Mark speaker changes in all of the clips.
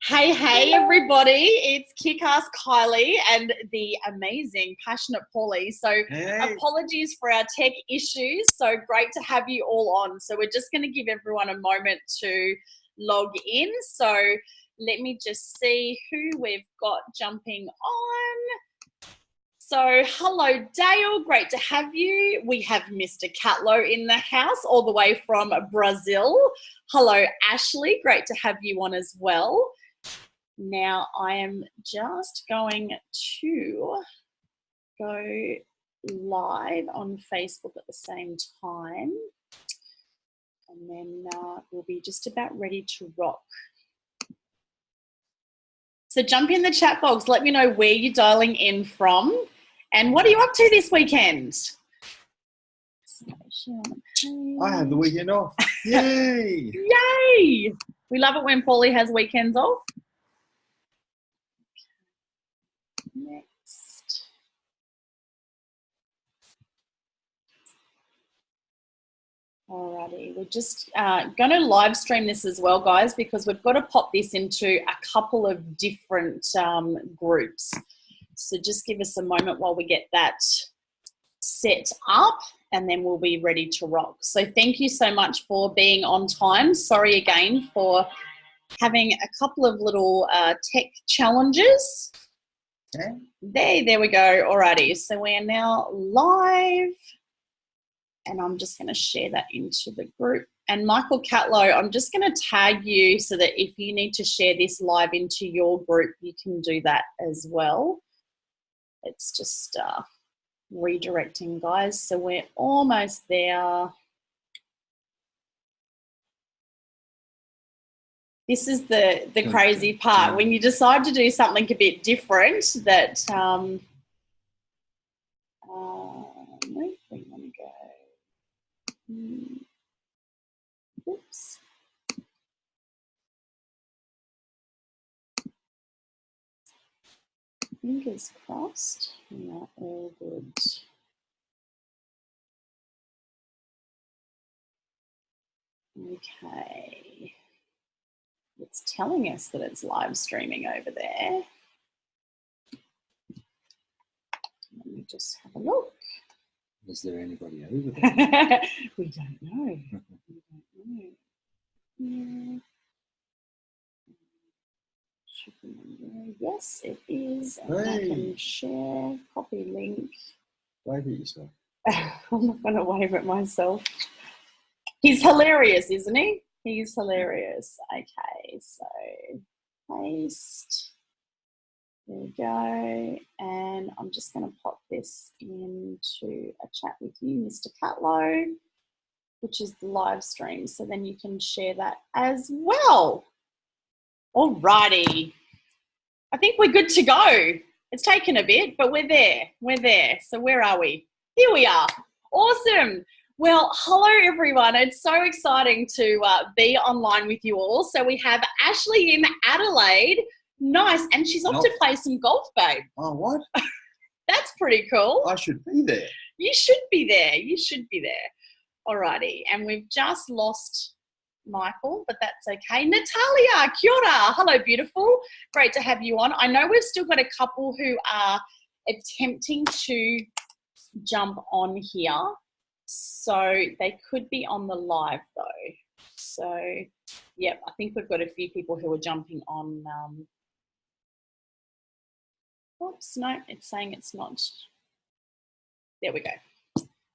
Speaker 1: Hey, everybody. It's Kick-Ass Kylie and the amazing, passionate Paulie. So apologies for our tech issues. So great to have you all on. So we're just going to give everyone a moment to log in. So let me just see who we've got jumping on. So hello, Dale. Great to have you. We have Mr. Catlow in the house all the way from Brazil. Hello, Ashley. Great to have you on as well. Now I am just going to go live on Facebook at the same time, and then we'll be just about ready to rock. So jump in the chat box, let me know where you're dialing in from and what are you up to this weekend?
Speaker 2: I have the weekend off. Yay!
Speaker 1: Yay! We love it when Paulie has weekends off. Next. Alrighty, we're just going to live stream this as well, guys, because we've got to pop this into a couple of different groups. So just give us a moment while we get that set up and then we'll be ready to rock. So thank you so much for being on time. Sorry again for having a couple of little tech challenges.
Speaker 2: Okay.
Speaker 1: There we go. Alrighty, so we are now live and I'm just going to share that into the group. And Michael Catlow, I'm just going to tag you so that if you need to share this live into your group, you can do that as well. It's just redirecting, guys. So we're almost there. This is the crazy part. When you decide to do something a bit different that, where do we want to go? Oops. Fingers crossed. We are all good. Okay. It's telling us that it's live streaming over there. Let me just have a look.
Speaker 2: Is there anybody over there?
Speaker 1: We don't know. We don't know. Yeah. Yes, it is. And I can share, copy link.
Speaker 2: Wave at yourself.
Speaker 1: I'm not going to wave at myself. He's hilarious, isn't he? He's hilarious. Okay, so paste. There we go. And I'm just going to pop this into a chat with you, Mr. Catlow, which is the live stream. So then you can share that as well. All righty. I think we're good to go. It's taken a bit, but we're there. We're there. So where are we? Here we are. Awesome. Well, hello, everyone. It's so exciting to be online with you all. So we have Ashley in Adelaide. Nice. And she's off to play some golf, babe.
Speaker 2: Oh, what?
Speaker 1: That's pretty cool.
Speaker 2: I should be there.
Speaker 1: You should be there. You should be there. All righty. And we've just lost Michael, but that's okay. Natalia, kia ora. Hello, beautiful. Great to have you on. I know we've still got a couple who are attempting to jump on here. So they could be on the live though. So, yeah, I think we've got a few people who are jumping on. Oops, no, it's saying it's not. There we go.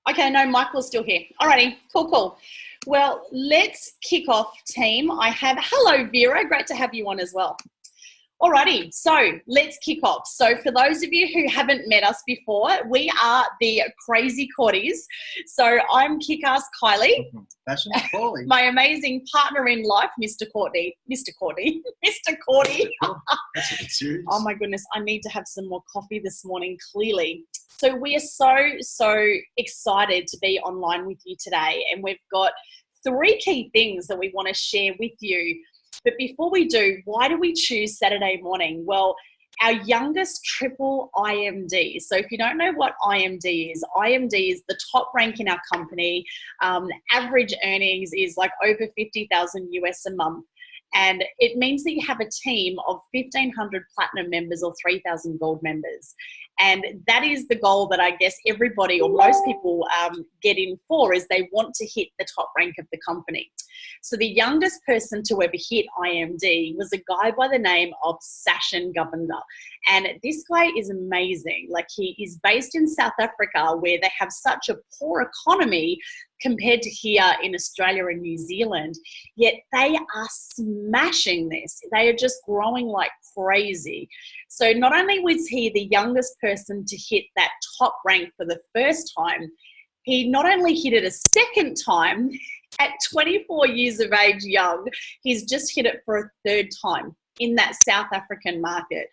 Speaker 1: Okay, no, Michael's still here. Alrighty, cool. Well, let's kick off, team. I have, hello, Vera. Great to have you on as well. Alrighty, so let's kick off. So for those of you who haven't met us before, we are the Crazy Courties. So I'm Kick-Ass Kylie.
Speaker 2: Fashion Paulie.
Speaker 1: My amazing partner in life, Mr. Courtie. Mr. Courtie.
Speaker 2: That's a bit serious.
Speaker 1: Oh my goodness, I need to have some more coffee this morning, clearly. So we are so excited to be online with you today. And we've got 3 key things that we want to share with you. But before we do, why do we choose Saturday morning? Well, our youngest triple IMD. So if you don't know what IMD is the top rank in our company. Average earnings is like over 50,000 US a month. And it means that you have a team of 1,500 platinum members or 3,000 gold members. And that is the goal that I guess everybody or most people get in for, is they want to hit the top rank of the company. So the youngest person to ever hit IMD was a guy by the name of Sashin Govender. And this guy is amazing. Like, he is based in South Africa, where they have such a poor economy compared to here in Australia and New Zealand, yet they are smashing this. They are just growing like crazy. So not only was he the youngest person to hit that top rank for the first time, he not only hit it a second time at 24 years of age young, he's just hit it for a third time in that South African market.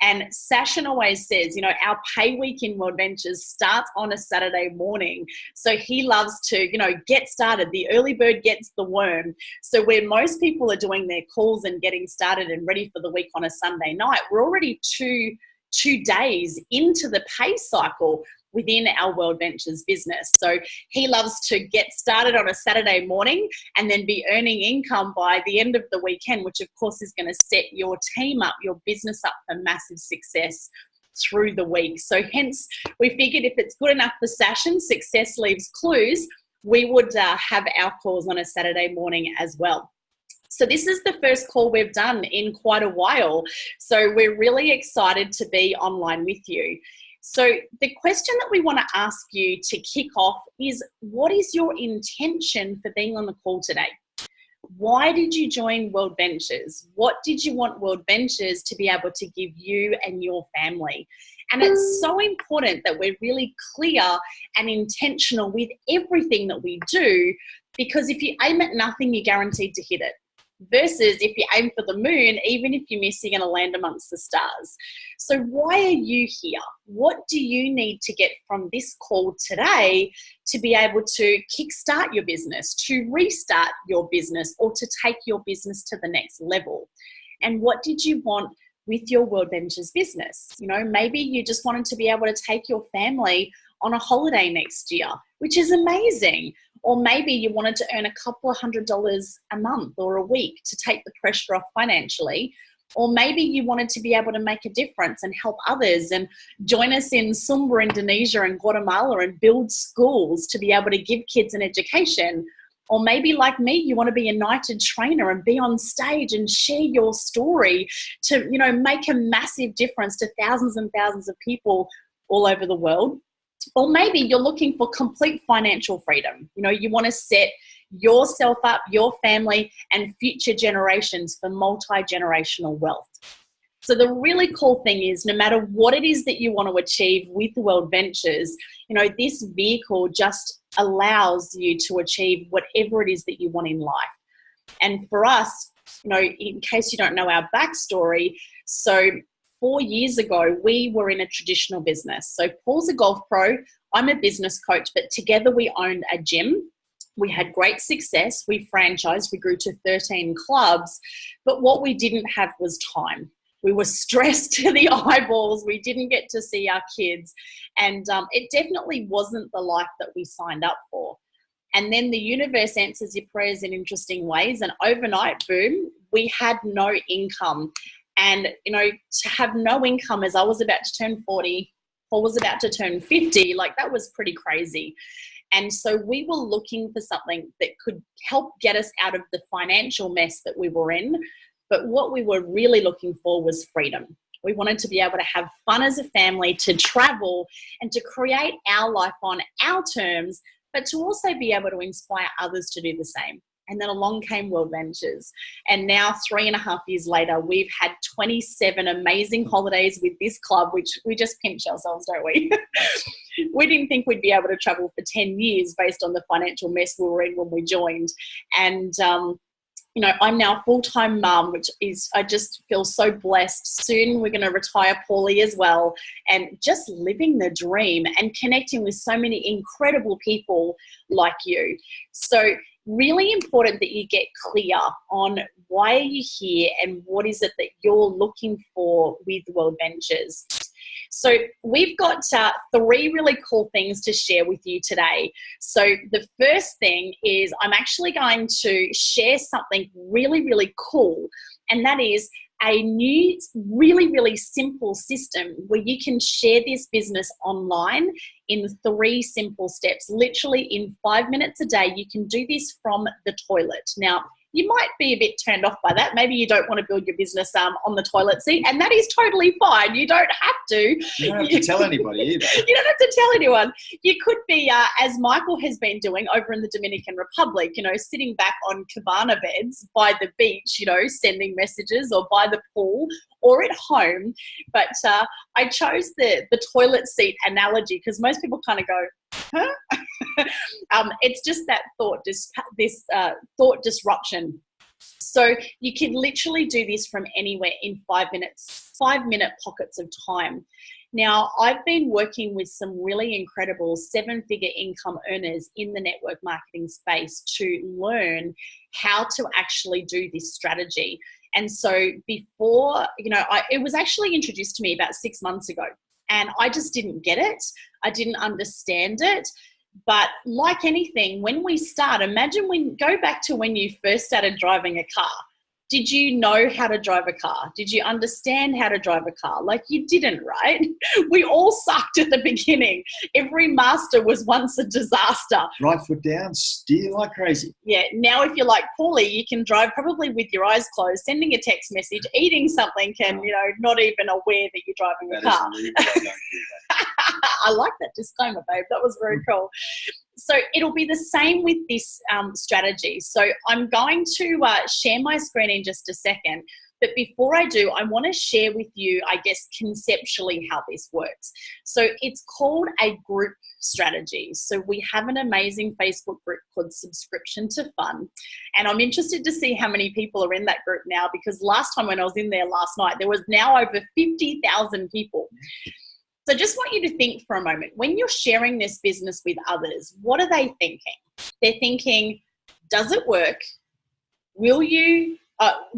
Speaker 1: And Sashin always says, you know, our pay week in World Ventures starts on a Saturday morning. So he loves to, you know, get started. The early bird gets the worm. So where most people are doing their calls and getting started and ready for the week on a Sunday night, we're already two days into the pay cycle within our World Ventures business. So he loves to get started on a Saturday morning and then be earning income by the end of the weekend, which of course is going to set your team up, your business up for massive success through the week. So hence we figured if it's good enough for Sashin, success leaves clues, we would have our calls on a Saturday morning as well. So this is the first call we've done in quite a while. So we're really excited to be online with you. So the question that we want to ask you to kick off is, what is your intention for being on the call today? Why did you join World Ventures? What did you want World Ventures to be able to give you and your family? And it's so important that we're really clear and intentional with everything that we do, because if you aim at nothing, you're guaranteed to hit it. Versus if you aim for the moon, even if you miss, you're going to land amongst the stars. So why are you here? What do you need to get from this call today to be able to kickstart your business, to restart your business, or to take your business to the next level? And what did you want with your World Ventures business? You know, maybe you just wanted to be able to take your family on a holiday next year, which is amazing. Or maybe you wanted to earn a couple of $100 a month or a week to take the pressure off financially. Or maybe you wanted to be able to make a difference and help others and join us in Sumba, Indonesia and Guatemala and build schools to be able to give kids an education. Or maybe like me, you want to be a knighted trainer and be on stage and share your story to, you know, make a massive difference to thousands and thousands of people all over the world. Or maybe you're looking for complete financial freedom. You know, you want to set yourself up, your family, and future generations for multi-generational wealth. So the really cool thing is, no matter what it is that you want to achieve with World Ventures, you know, this vehicle just allows you to achieve whatever it is that you want in life. And for us, you know, in case you don't know our backstory, so 4 years ago, we were in a traditional business. So Paul's a golf pro, I'm a business coach, but together we owned a gym. We had great success. We franchised, we grew to 13 clubs, but what we didn't have was time. We were stressed to the eyeballs. We didn't get to see our kids. And it definitely wasn't the life that we signed up for. And then the universe answers your prayers in interesting ways. And overnight, boom, we had no income. And, you know, to have no income as I was about to turn 40, Paul was about to turn 50, like that was pretty crazy. And so we were looking for something that could help get us out of the financial mess that we were in. But what we were really looking for was freedom. We wanted to be able to have fun as a family, to travel and to create our life on our terms, but to also be able to inspire others to do the same. And then along came World Ventures. And now 3.5 years later, we've had 27 amazing holidays with this club, which we just pinch ourselves, don't we? We didn't think we'd be able to travel for 10 years based on the financial mess we were in when we joined. And, you know, I'm now a full-time mum, which is, I just feel so blessed. Soon we're going to retire Courtie as well, and just living the dream and connecting with so many incredible people like you. So really important that you get clear on why are you here and what is it that you're looking for with World Ventures. So we've got 3 really cool things to share with you today. So the first thing is I'm actually going to share something really, really cool, and that is a new, really, really simple system where you can share this business online in 3 simple steps. Literally in 5 minutes a day, you can do this from the toilet. Now, you might be a bit turned off by that. Maybe you don't want to build your business on the toilet seat, and that is totally fine. You don't have to.
Speaker 2: You don't have to tell anybody either.
Speaker 1: You don't have to tell anyone. You could be, as Michael has been doing over in the Dominican Republic, sitting back on cabana beds by the beach, sending messages, or by the pool, or at home. But I chose the toilet seat analogy because most people kind of go, huh? It's just that thought disruption. So you can literally do this from anywhere in 5 minutes, 5-minute pockets of time. Now, I've been working with some really incredible 7-figure income earners in the network marketing space to learn how to actually do this strategy. And so before, it was actually introduced to me about 6 months ago, and I just didn't get it. I didn't understand it. But like anything, when we start, go back to when you first started driving a car. Did you know how to drive a car? Did you understand how to drive a car? Like, you didn't, right? We all sucked at the beginning. Every master was once a disaster.
Speaker 2: Right foot down, steer like crazy.
Speaker 1: Yeah, now if you're like Courtie, you can drive probably with your eyes closed, sending a text message, eating something, and not even aware that you're driving a car. I like that disclaimer, babe. That was very cool. So it'll be the same with this strategy. So I'm going to share my screen in just a second. But before I do, I want to share with you, I guess, conceptually how this works. So it's called a group strategy. So we have an amazing Facebook group called Subscription to Fun. And I'm interested to see how many people are in that group now, because last time when I was in there last night, there was now over 50,000 people. So just want you to think for a moment, when you're sharing this business with others, what are they thinking? They're thinking, does it work?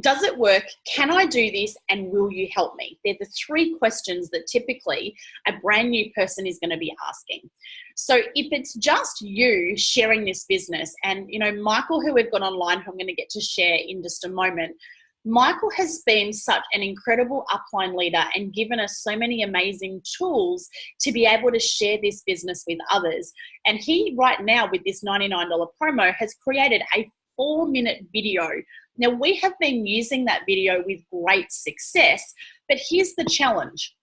Speaker 1: Does it work? Can I do this? And will you help me? They're the 3 questions that typically a brand new person is going to be asking. So if it's just you sharing this business, and Michael, who we've got online, who I'm going to get to share in just a moment, Michael has been such an incredible upline leader and given us so many amazing tools to be able to share this business with others. And he right now, with this $99 promo, has created a 4-minute video. Now, we have been using that video with great success, but here's the challenge.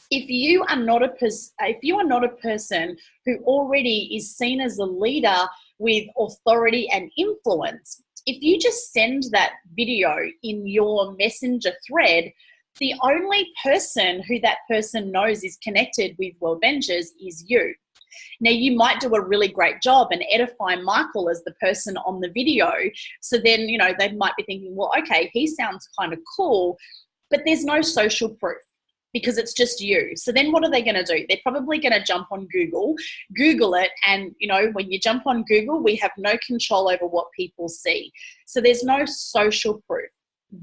Speaker 1: If you are not a person who already is seen as a leader with authority and influence, if you just send that video in your messenger thread, the only person who that person knows is connected with World Ventures is you. Now, you might do a really great job and edify Michael as the person on the video. So then, they might be thinking, well, okay, he sounds kind of cool, but there's no social proof, because it's just you. So then what are they going to do? They're probably going to jump on Google it. And, when you jump on Google, we have no control over what people see. So there's no social proof.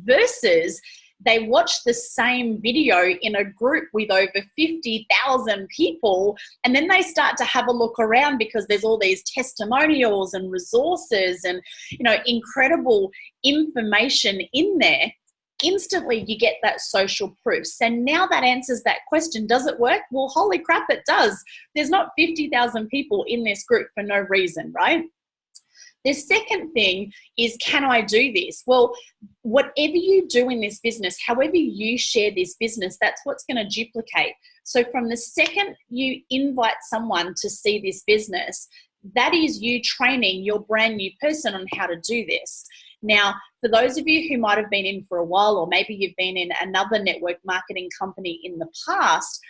Speaker 1: Versus they watch the same video in a group with over 50,000 people, and then they start to have a look around because there's all these testimonials and resources and, incredible information in there. Instantly you get that social proof. So now that answers that question. Does it work? Well, holy crap, it does. There's not 50,000 people in this group for no reason, right? The second thing is, can I do this? Well, whatever you do in this business, however you share this business, that's what's going to duplicate. So from the second you invite someone to see this business, that is you training your brand new person on how to do this. Now, for those of you who might have been in for a while, or maybe you've been in another network marketing company in the past,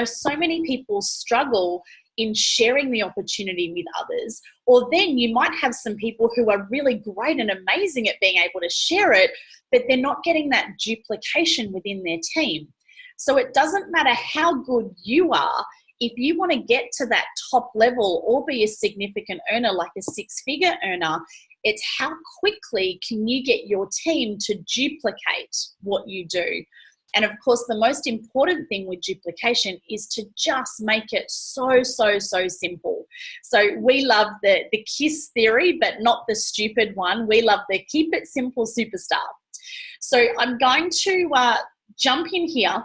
Speaker 1: so many people struggle in sharing the opportunity with others. Or then you might have some people who are really great and amazing at being able to share it, but they're not getting that duplication within their team. So it doesn't matter how good you are. If you want to get to that top level or be a significant earner, like a 6-figure earner, it's how quickly can you get your team to duplicate what you do. And of course, the most important thing with duplication is to just make it so simple. So we love the KISS theory, but not the stupid one. We love the keep it simple superstar. So I'm going to jump in here.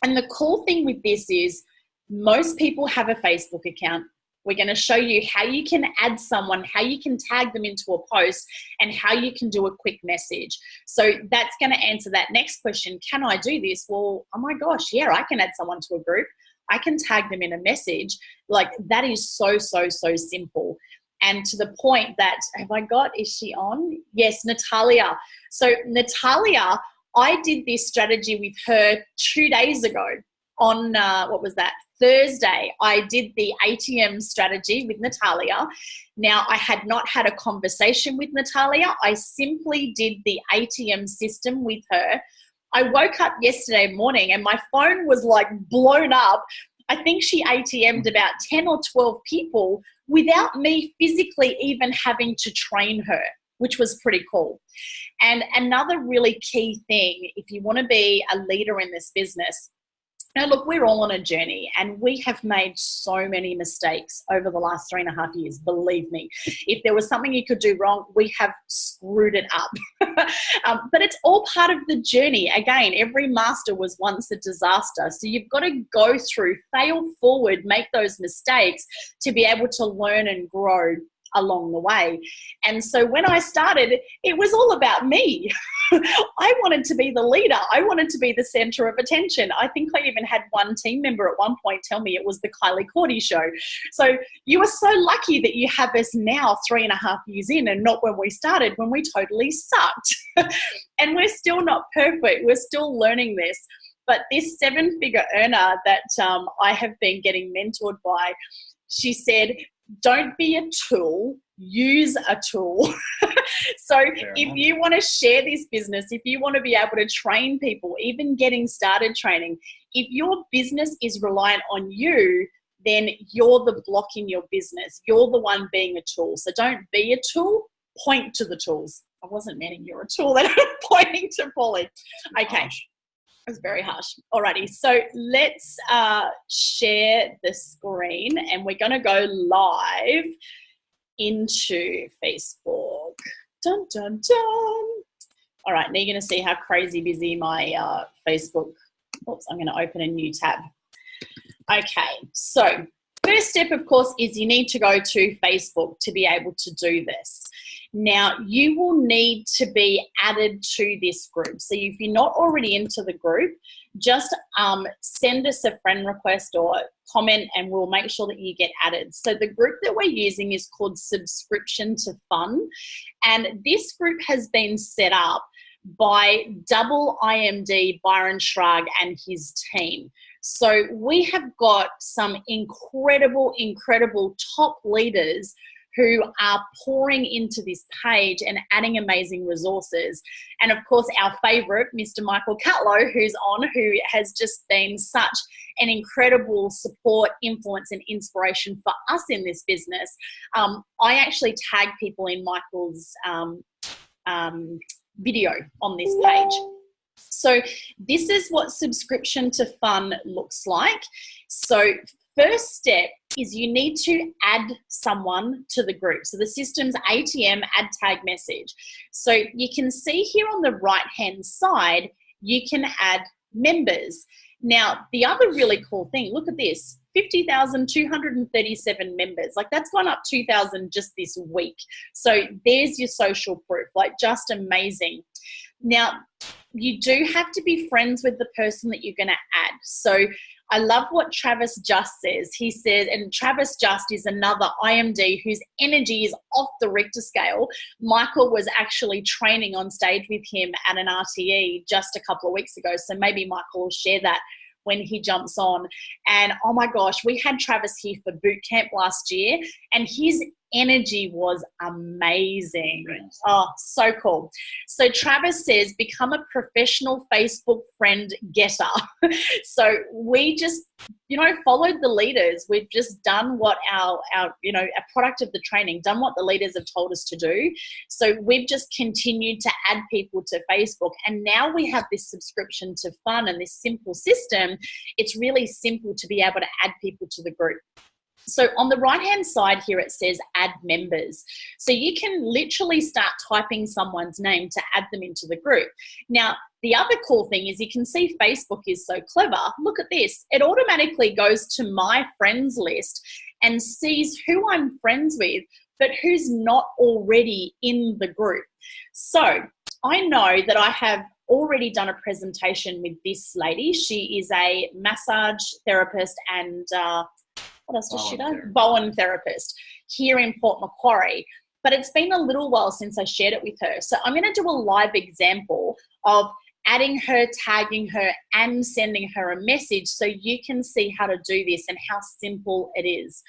Speaker 1: And the cool thing with this is most people have a Facebook account. We're going to show you how you can add someone, how you can tag them into a post, and how you can do a quick message. So that's going to answer that next question. Can I do this? Well, oh my gosh, yeah, I can add someone to a group. I can tag them in a message. Like, that is so simple. And to the point that, is she on? Yes, Natalia. So Natalia, I did this strategy with her 2 days ago on, what was that? Thursday, I did the ATM strategy with Natalia. Now, I had not had a conversation with Natalia. I simply did the ATM system with her. I woke up yesterday morning and my phone was like blown up. I think she ATM'd about 10 or 12 people without me physically even having to train her, which was pretty cool. And another really key thing, if you want to be a leader in this business, now, look, we're all on a journey and we have made so many mistakes over the last 3.5 years, believe me. If there was something you could do wrong, we have screwed it up. But it's all part of the journey. Again, every master was once a disaster. So you've got to go through, fail forward, make those mistakes to be able to learn and grow along the way. And so when I started, it was all about me. I wanted to be the leader. I wanted to be the center of attention. I think I even had one team member at one point tell me it was the Kylie Courtie show. So you are so lucky that you have us now 3.5 years in and not when we started, when we totally sucked. And we're still not perfect. We're still learning this. But this 7-figure earner that I have been getting mentored by, she said, don't be a tool, use a tool. So if you want to share this business, if you want to be able to train people, even getting started training, if your business is reliant on you, then you're the block in your business. You're the one being a tool. So don't be a tool, point to the tools. I wasn't meaning you're a tool, that I'm pointing to Paulie. Okay. It was very harsh. Alrighty, so let's share the screen and we're going to go live into Facebook. Dun, dun, dun. All right, now you're going to see how crazy busy my Facebook. Oops, I'm going to open a new tab. Okay, so first step, of course, is you need to go to Facebook to be able to do this. Now, you will need to be added to this group. So if you're not already into the group, just send us a friend request or comment and we'll make sure that you get added. So the group that we're using is called Subscription to Fun. And this group has been set up by Double IMD Byron Schrag and his team. So we have got some incredible top leaders who are pouring into this page and adding amazing resources. And of course, our favorite, Mr. Michael Catlow, who's on, who has just been such an incredible support, influence, and inspiration for us in this business. I actually tag people in Michael's video on this page. So this is what Subscription to Fun looks like. So first step is you need to add someone to the group. So the system's ATM add tag message. So you can see here on the right-hand side, you can add members. Now, the other really cool thing, look at this, 50,237 members. Like, that's gone up 2,000 just this week. So there's your social proof, like, just amazing. Now, you do have to be friends with the person that you're going to add. So I love what Travis Just says. He says, and Travis Just is another IMD whose energy is off the Richter scale. Michael was actually training on stage with him at an RTE just a couple of weeks ago. So maybe Michael will share that when he jumps on. And oh my gosh, we had Travis here for boot camp last year and his energy was amazing. Oh, so cool. So Travis says, become a professional Facebook friend getter. So we just, you know, followed the leaders. We've just done what our you know, a product of the training, done what the leaders have told us to do. So we've just continued to add people to Facebook. And now we have this subscription to Fun and this simple system. It's really simple to be able to add people to the group. So on the right-hand side here, it says add members. So you can literally start typing someone's name to add them into the group. Now, the other cool thing is you can see Facebook is so clever. Look at this. It automatically goes to my friends list and sees who I'm friends with, but who's not already in the group. So I know that I have already done a presentation with this lady. She is a massage therapist and what else does she do? Bowen therapist here in Port Macquarie. But it's been a little while since I shared it with her. So I'm going to do a live example of adding her, tagging her, and sending her a message so you can see how to do this and how simple it is.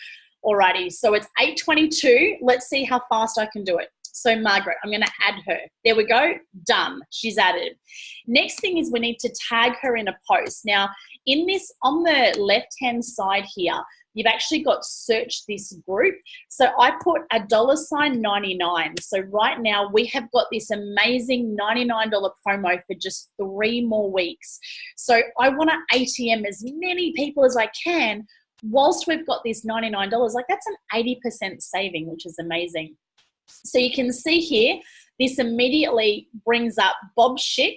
Speaker 1: Alrighty, so it's 8:22. Let's see how fast I can do it. So Margaret, I'm going to add her. There we go. Done. She's added. Next thing is we need to tag her in a post. Now, in this, on the left-hand side here, you've actually got search this group. So I put $99. So right now we have got this amazing $99 promo for just 3 more weeks. So I want to ATM as many people as I can whilst we've got this $99. Like that's an 80% saving, which is amazing. So you can see here, this immediately brings up Bob Schick,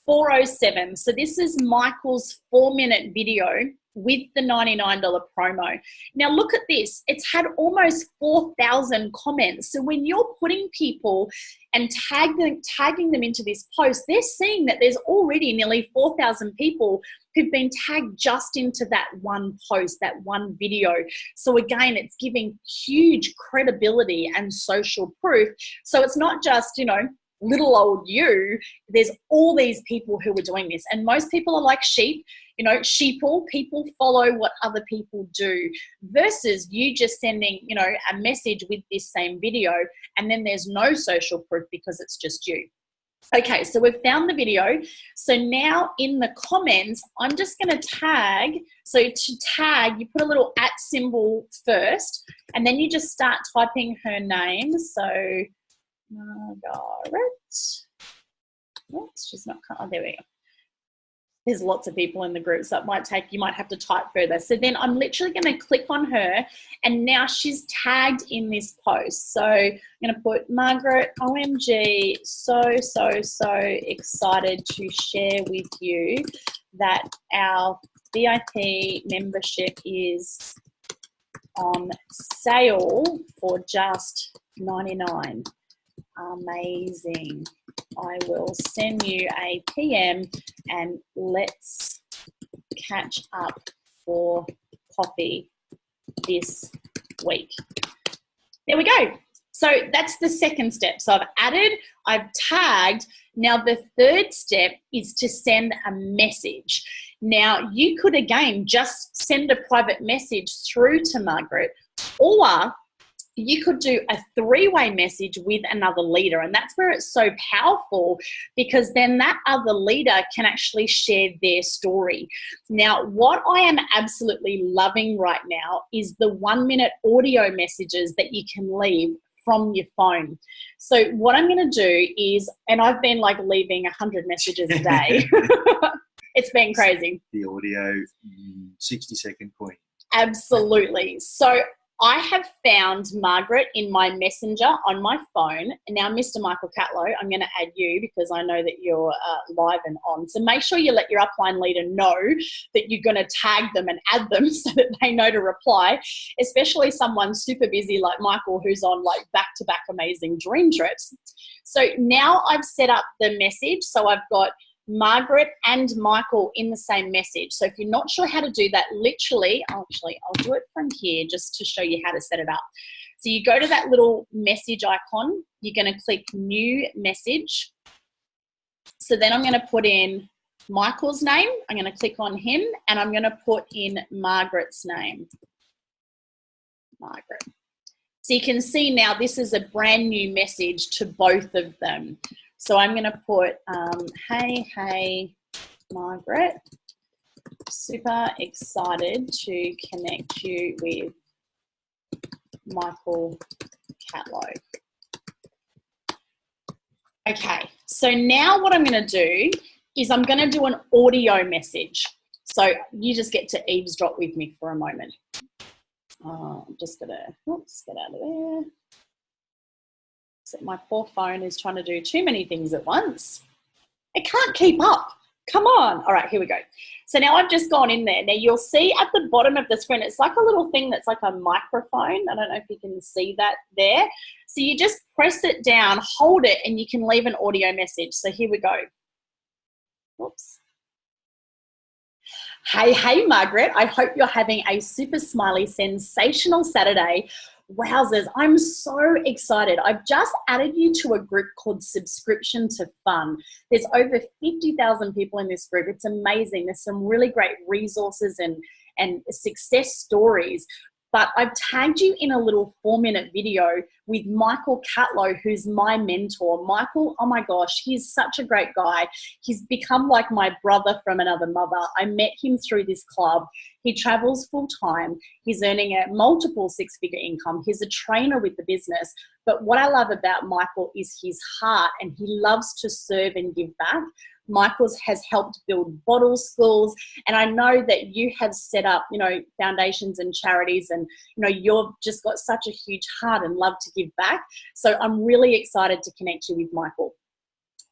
Speaker 1: 407. So this is Michael's 4-minute video with the $99 promo. Now look at this. It's had almost 4,000 comments. So when you're putting people and tagging them into this post, they're seeing that there's already nearly 4,000 people who've been tagged just into that one post, that one video. So again, it's giving huge credibility and social proof. So it's not just, you know, little old you. There's all these people who are doing this. And most people are like sheep, you know, sheeple. People follow what other people do versus you just sending, you know, a message with this same video and then there's no social proof because it's just you. Okay, so we've found the video. So now in the comments, I'm just going to tag. So to tag, you put a little @ symbol first, and then you just start typing her name. So Margaret. Oops, she's not. Oh, there we go. There's lots of people in the group, so it might take, you might have to type further. So then I'm literally going to click on her, and now she's tagged in this post. So I'm going to put Margaret, OMG, so excited to share with you that our VIP membership is on sale for just $99. Amazing. I will send you a PM and let's catch up for coffee this week. There we go. So that's the second step. So I've added, I've tagged. Now the third step is to send a message. Now you could again just send a private message through to Margaret, or you could do a 3-way message with another leader. And that's where it's so powerful, because then that other leader can actually share their story. Now, what I am absolutely loving right now is the 1-minute audio messages that you can leave from your phone. So what I'm going to do is, and I've been like leaving 100 messages a day. It's been crazy.
Speaker 2: The audio 60-second point.
Speaker 1: Absolutely. So I have found Margaret in my messenger on my phone. And now, Mr. Michael Catlow, I'm going to add you because I know that you're live and on. So make sure you let your upline leader know that you're going to tag them and add them so that they know to reply, especially someone super busy like Michael who's on like back-to-back amazing dream trips. So now I've set up the message. So I've got Margaret and Michael in the same message. So if you're not sure how to do that, literally, I'll do it from here just to show you how to set it up. So you go to that little message icon, you're going to click new message. So then I'm going to put in Michael's name, I'm going to click on him, and I'm going to put in Margaret's name. Margaret. So you can see now this is a brand new message to both of them. So I'm going to put, hey, Margaret, super excited to connect you with Michael Catlow. Okay, so now what I'm going to do is I'm going to do an audio message. So you just get to eavesdrop with me for a moment. I'm just going to, oops, get out of there. So my poor phone is trying to do too many things at once. It can't keep up. Come on. All right, here we go. So now I've just gone in there. Now you'll see at the bottom of the screen, it's like a little thing that's like a microphone. I don't know if you can see that there. So you just press it down, hold it, and you can leave an audio message. So here we go. Oops. Hey, Margaret. I hope you're having a super smiley, sensational Saturday. Wowzers, I'm so excited. I've just added you to a group called Subscription to Fun. There's over 50,000 people in this group. It's amazing. There's some really great resources and success stories. But I've tagged you in a little 4-minute video with Michael Catlow, who's my mentor. Michael, oh my gosh, he's such a great guy. He's become like my brother from another mother. I met him through this club. He travels full time. He's earning a multiple 6-figure income. He's a trainer with the business. But what I love about Michael is his heart, and he loves to serve and give back. Michael has helped build bottle schools, and I know that you have set up, foundations and charities, and you've just got such a huge heart and love to give back. So I'm really excited to connect you with Michael.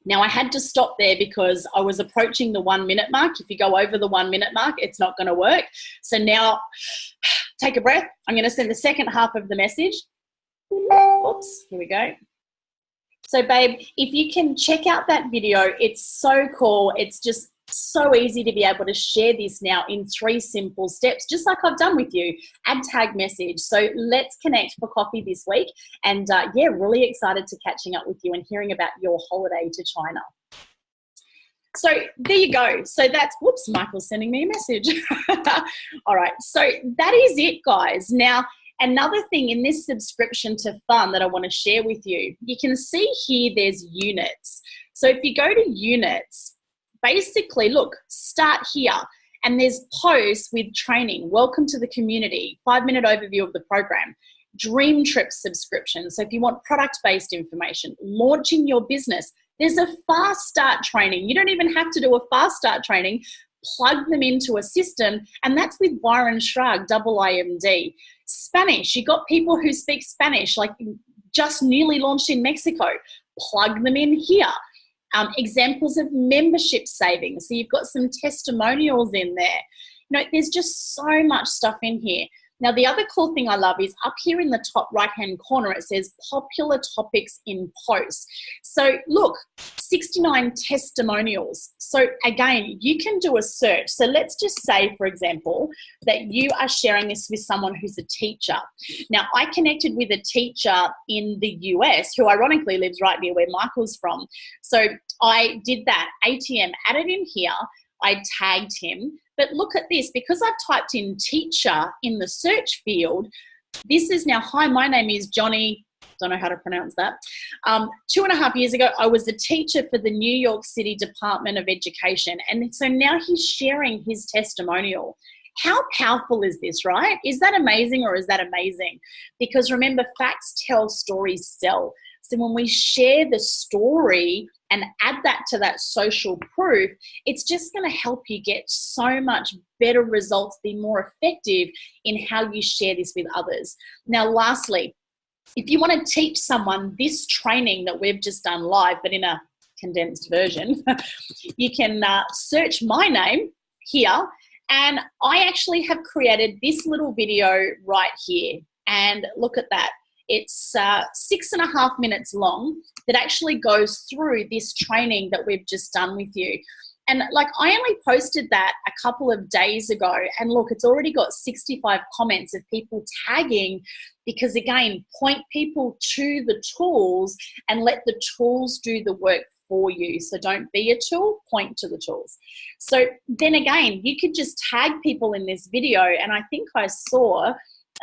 Speaker 1: Now I had to stop there because I was approaching the 1-minute mark. If you go over the 1-minute mark, it's not going to work. So now take a breath. I'm going to send the second half of the message. Oops, here we go. So babe, if you can check out that video, it's so cool. It's just so easy to be able to share this now in 3 simple steps, just like I've done with you. Add, tag, message. So let's connect for coffee this week. And yeah, really excited to catching up with you and hearing about your holiday to China. So there you go. So that's, whoops, Michael's sending me a message. All right. So that is it, guys. Now, another thing in this subscription to fun that I want to share with you, you can see here there's units. So if you go to units, basically, look, start here. And there's posts with training. Welcome to the community. 5-minute overview of the program. DreamTrip subscription. So if you want product-based information, launching your business, there's a fast start training. You don't even have to do a fast start training. Plug them into a system, and that's with Byron Shrug, double IMD. Spanish, you got people who speak Spanish, like just newly launched in Mexico. Plug them in here. Examples of membership savings. So you've got some testimonials in there. There's just so much stuff in here. Now, the other cool thing I love is up here in the top right-hand corner, it says popular topics in posts. So look, 69 testimonials. So again, you can do a search. So let's just say, for example, that you are sharing this with someone who's a teacher. Now, I connected with a teacher in the US who ironically lives right near where Michael's from. So I did that, ATM, added in here. I tagged him. But look at this, because I've typed in teacher in the search field, this is now, hi, my name is Johnny, don't know how to pronounce that. 2.5 years ago, I was a teacher for the New York City Department of Education. And so now he's sharing his testimonial. How powerful is this, right? Is that amazing or is that amazing? Because remember, facts tell, stories sell. So when we share the story and add that to that social proof, it's just going to help you get so much better results, be more effective in how you share this with others. Now, lastly, if you want to teach someone this training that we've just done live, but in a condensed version, you can search my name here. And I actually have created this little video right here. And look at that. It's 6.5 minutes long that actually goes through this training that we've just done with you. And like, I only posted that a couple of days ago, and look, it's already got 65 comments of people tagging, because again, point people to the tools and let the tools do the work for you. So don't be a tool, point to the tools. So then again, you could just tag people in this video, and I think I saw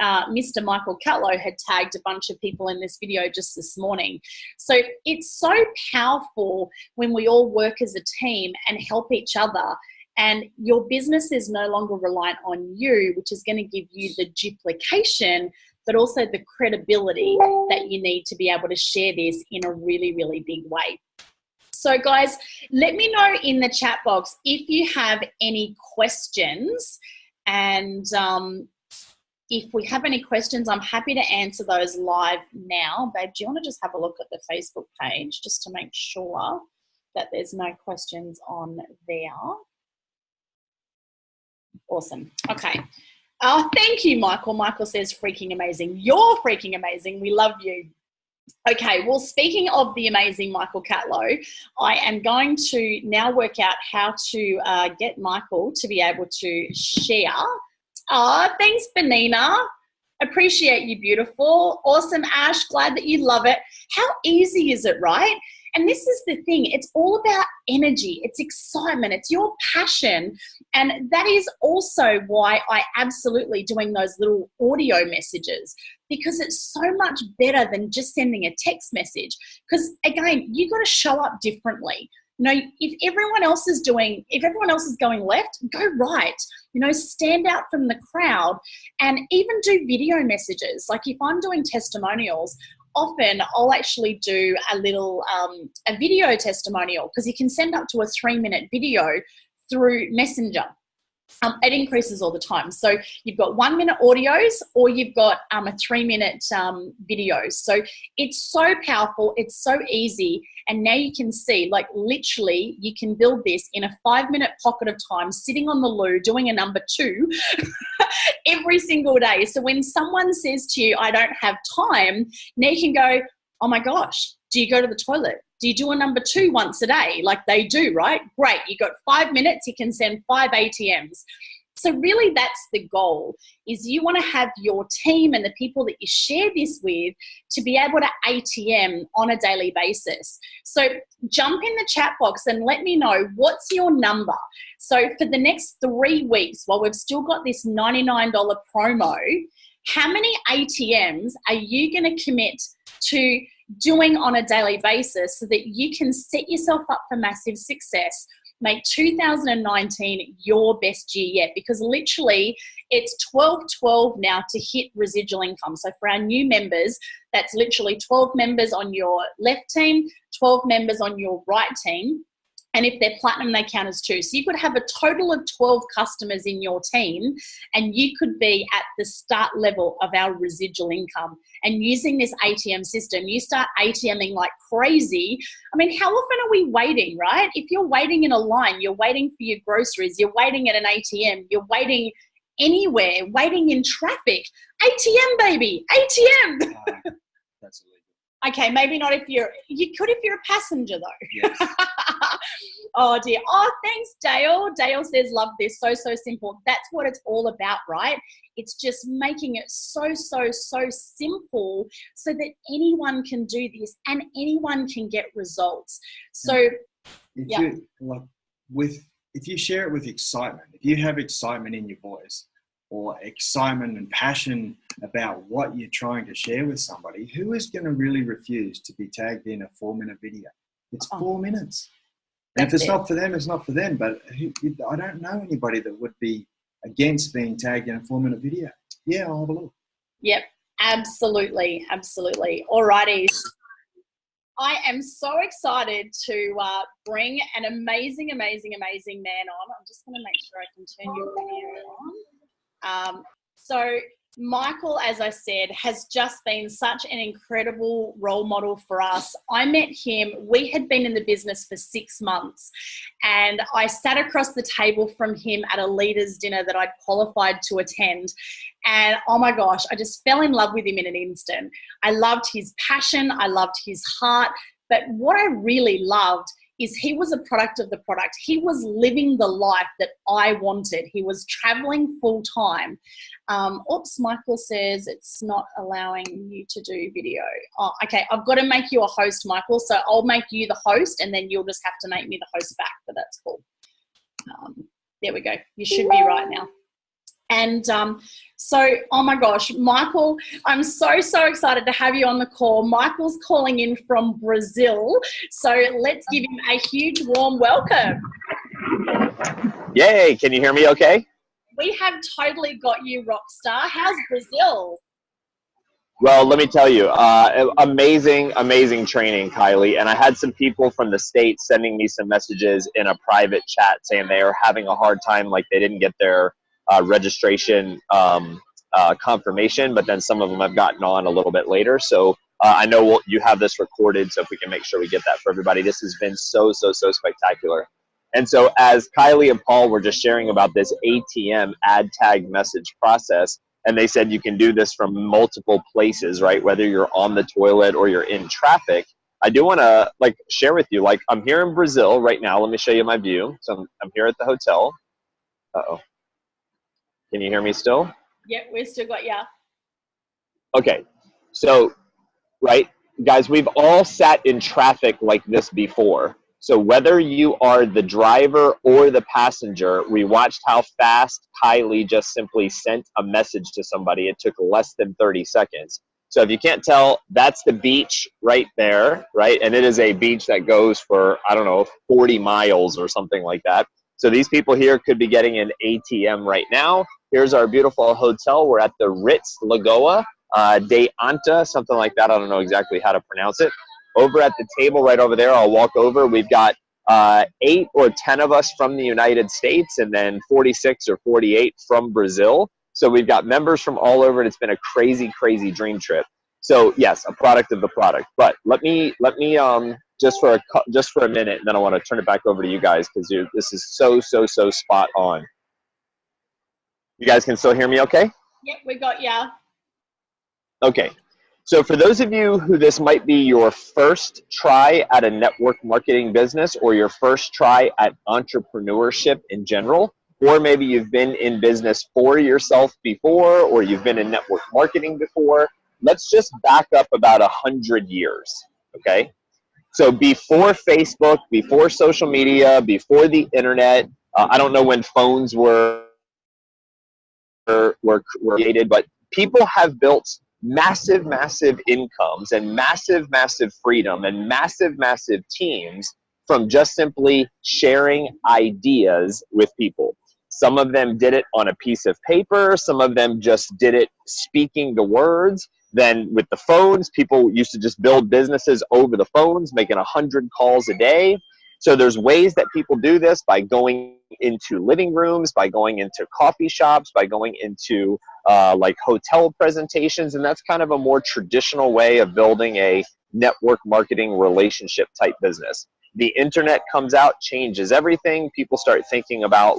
Speaker 1: Mr. Michael Catlow had tagged a bunch of people in this video just this morning. So it's so powerful when we all work as a team and help each other, and your business is no longer reliant on you, which is going to give you the duplication, but also the credibility that you need to be able to share this in a really, really big way. So guys, let me know in the chat box if you have any questions, and if we have any questions, I'm happy to answer those live now. Babe, do you want to just have a look at the Facebook page just to make sure that there's no questions on there? Awesome. Okay. Oh, thank you, Michael. Michael says freaking amazing. You're freaking amazing. We love you. Okay, well, speaking of the amazing Michael Catlow, I am going to now work out how to get Michael to be able to share. Thanks, Benina. Appreciate you, beautiful. Awesome, Ash. Glad that you love it. How easy is it, right? And this is the thing. It's all about energy. It's excitement. It's your passion. And that is also why I absolutely doing those little audio messages, because it's so much better than just sending a text message. Because again, you got to show up differently. You know, if everyone else is going left, go right. You know, stand out from the crowd, and even do video messages. Like if I'm doing testimonials, often I'll actually do a little a video testimonial, because you can send up to a 3-minute video through Messenger. It increases all the time. So you've got 1-minute audios, or you've got a 3-minute videos. So it's so powerful. It's so easy. And now you can see, like literally, you can build this in a 5-minute pocket of time, sitting on the loo, doing a number 2 every single day. So when someone says to you, I don't have time, now you can go, oh my gosh, do you go to the toilet? Do you do a number 2 once a day? Like they do, right? Great. You got 5 minutes. You can send 5 ATMs. So really that's the goal, is you want to have your team and the people that you share this with to be able to ATM on a daily basis. So jump in the chat box and let me know, what's your number? So for the next 3 weeks, while we've still got this $99 promo, how many ATMs are you going to commit to doing on a daily basis so that you can set yourself up for massive success? Make 2019 your best year yet, because literally it's 12-12 now to hit residual income. So for our new members, that's literally 12 members on your left team, 12 members on your right team. And if they're platinum, they count as 2. So you could have a total of 12 customers in your team, and you could be at the start level of our residual income. And using this ATM system, you start ATMing like crazy. I mean, how often are we waiting, right? If you're waiting in a line, you're waiting for your groceries, you're waiting at an ATM, you're waiting anywhere, waiting in traffic. ATM, baby, ATM.
Speaker 2: That's illegal.
Speaker 1: Okay, maybe not you could if you're a passenger though.
Speaker 2: Yes.
Speaker 1: Oh dear. Oh, thanks, Dale. Dale says, love this. So simple. That's what it's all about, right? It's just making it so simple so that anyone can do this and anyone can get results. So
Speaker 2: if you share it with excitement, if you have excitement in your voice, or excitement and passion about what you're trying to share with somebody, who is going to really refuse to be tagged in a 4-minute video? It's 4 minutes. And if it's not for them, it's not for them. But I don't know anybody that would be against being tagged in a 4-minute video. Yeah, I'll have a look. Yep,
Speaker 1: absolutely. Alrighty. I am so excited to bring an amazing man on. I'm just going to make sure I can turn your video on. So Michael, as I said, has just been such an incredible role model for us. I met him, we had been in the business for 6 months, and I sat across the table from him at a leaders dinner that I'd qualified to attend. And oh my gosh, I just fell in love with him in an instant. I loved his passion, I loved his heart, but what I really loved is he was a product of the product. He was living the life that I wanted. He was traveling full time. Oops, Michael says it's not allowing you to do video. Oh, okay, I've got to make you a host, Michael. So I'll make you the host and then you'll just have to make me the host back, but that's cool. There we go. You should be right now. And so, oh my gosh, Michael, I'm so excited to have you on the call. Michael's calling in from Brazil. So let's give him a huge warm welcome.
Speaker 3: Yay, can you hear me okay?
Speaker 1: We have totally got you, Rockstar. How's Brazil?
Speaker 3: Well, let me tell you, amazing training, Kylie. And I had some people from the States sending me some messages in a private chat saying they are having a hard time, like they didn't get their registration confirmation, but then some of them have gotten on a little bit later. So I know you have this recorded, so if we can make sure we get that for everybody. This has been so spectacular. And so as Kylie and Paul were just sharing about this ATM ad tag message process, and they said you can do this from multiple places, right? Whether you're on the toilet or you're in traffic. I do want to share with you, I'm here in Brazil right now. Let me show you my view. So I'm here at the hotel. Uh-oh. Can you hear me still?
Speaker 1: Yep, we've still got you.
Speaker 3: Okay. So, right, guys, we've all sat in traffic like this before. So whether you are the driver or the passenger, we watched how fast Kylie just simply sent a message to somebody. It took less than 30 seconds. So if you can't tell, that's the beach right there, right? And it is a beach that goes for, I don't know, 40 miles or something like that. So these people here could be getting an ATM right now. Here's our beautiful hotel. We're at the Ritz Lagoa de Anta, something like that. I don't know exactly how to pronounce it. Over at the table right over there, I'll walk over. We've got 8 or 10 of us from the United States and then 46 or 48 from Brazil. So we've got members from all over, and it's been a crazy dream trip. So yes, a product of the product. But let me just for a minute, and then I want to turn it back over to you guys because this is so spot on. You guys can still hear me okay?
Speaker 1: Yep, we got you.
Speaker 3: Okay. So for those of you who this might be your first try at a network marketing business or your first try at entrepreneurship in general, or maybe you've been in business for yourself before, or you've been in network marketing before, let's just back up about 100 years, okay? So before Facebook, before social media, before the internet, I don't know when phones were created, but people have built massive incomes and massive freedom and massive teams from just simply sharing ideas with people. Some of them did it on a piece of paper. Some of them just did it speaking the words. Then with the phones, people used to just build businesses over the phones, making 100 calls a day. So there's ways that people do this by going into living rooms, by going into coffee shops, by going into hotel presentations. And that's kind of a more traditional way of building a network marketing relationship type business. The internet comes out, changes everything. People start thinking about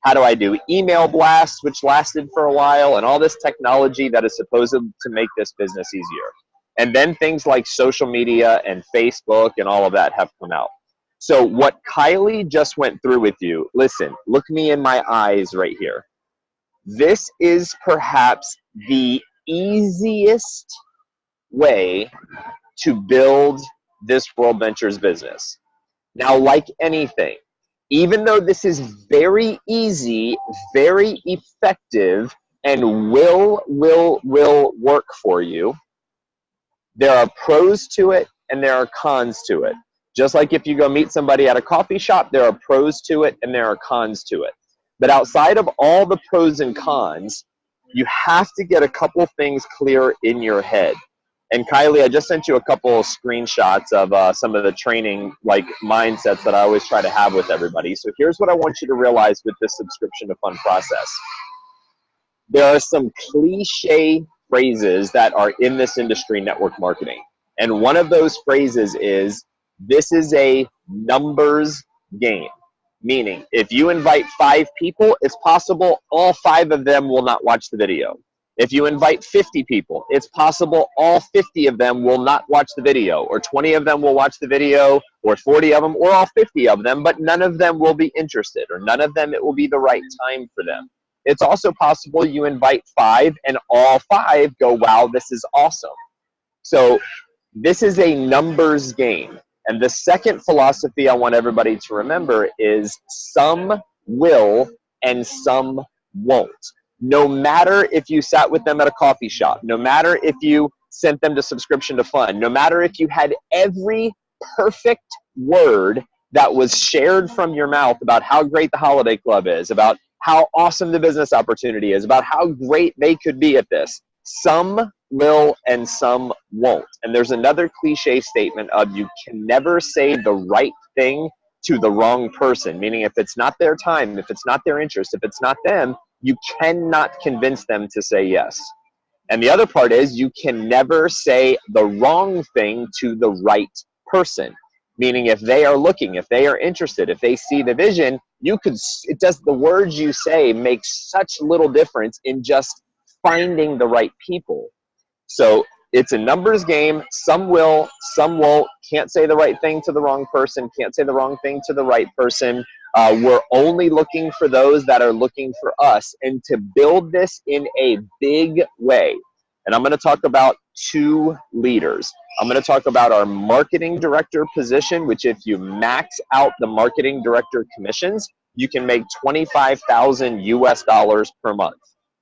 Speaker 3: how do I do email blasts, which lasted for a while, and all this technology that is supposed to make this business easier. And then things like social media and Facebook and all of that have come out. So what Kylie just went through with you, listen, look me in my eyes right here. This is perhaps the easiest way to build this World Ventures business. Now, like anything, even though this is very easy, very effective, and will work for you, there are pros to it and there are cons to it. Just like if you go meet somebody at a coffee shop, there are pros to it and there are cons to it. But outside of all the pros and cons, you have to get a couple things clear in your head. And Kylie, I just sent you a couple of screenshots of some of the training mindsets that I always try to have with everybody. So here's what I want you to realize with this subscription to fund process. There are some cliche phrases that are in this industry, network marketing. And one of those phrases is, this is a numbers game. Meaning, if you invite 5 people, it's possible all 5 of them will not watch the video. If you invite 50 people, it's possible all 50 of them will not watch the video, or 20 of them will watch the video, or 40 of them, or all 50 of them, but none of them will be interested, or none of them it will be the right time for them. It's also possible you invite 5 and all 5 go, wow, this is awesome. So this is a numbers game. And the second philosophy I want everybody to remember is some will and some won't. No matter if you sat with them at a coffee shop, no matter if you sent them to subscription to fun, no matter if you had every perfect word that was shared from your mouth about how great the Holiday Club is, about how awesome the business opportunity is, about how great they could be at this. Some will and some won't. And there's another cliche statement of you can never say the right thing to the wrong person, meaning if it's not their time, if it's not their interest, if it's not them, you cannot convince them to say yes. And the other part is you can never say the wrong thing to the right person. Meaning if they are looking, if they are interested, if they see the vision, the words you say make such little difference in just finding the right people. So it's a numbers game. Some will, some won't. Can't say the right thing to the wrong person. Can't say the wrong thing to the right person. We're only looking for those that are looking for us. And to build this in a big way, and I'm going to talk about 2 leaders. I'm going to talk about our marketing director position, which if you max out the marketing director commissions, you can make $25,000 US per month.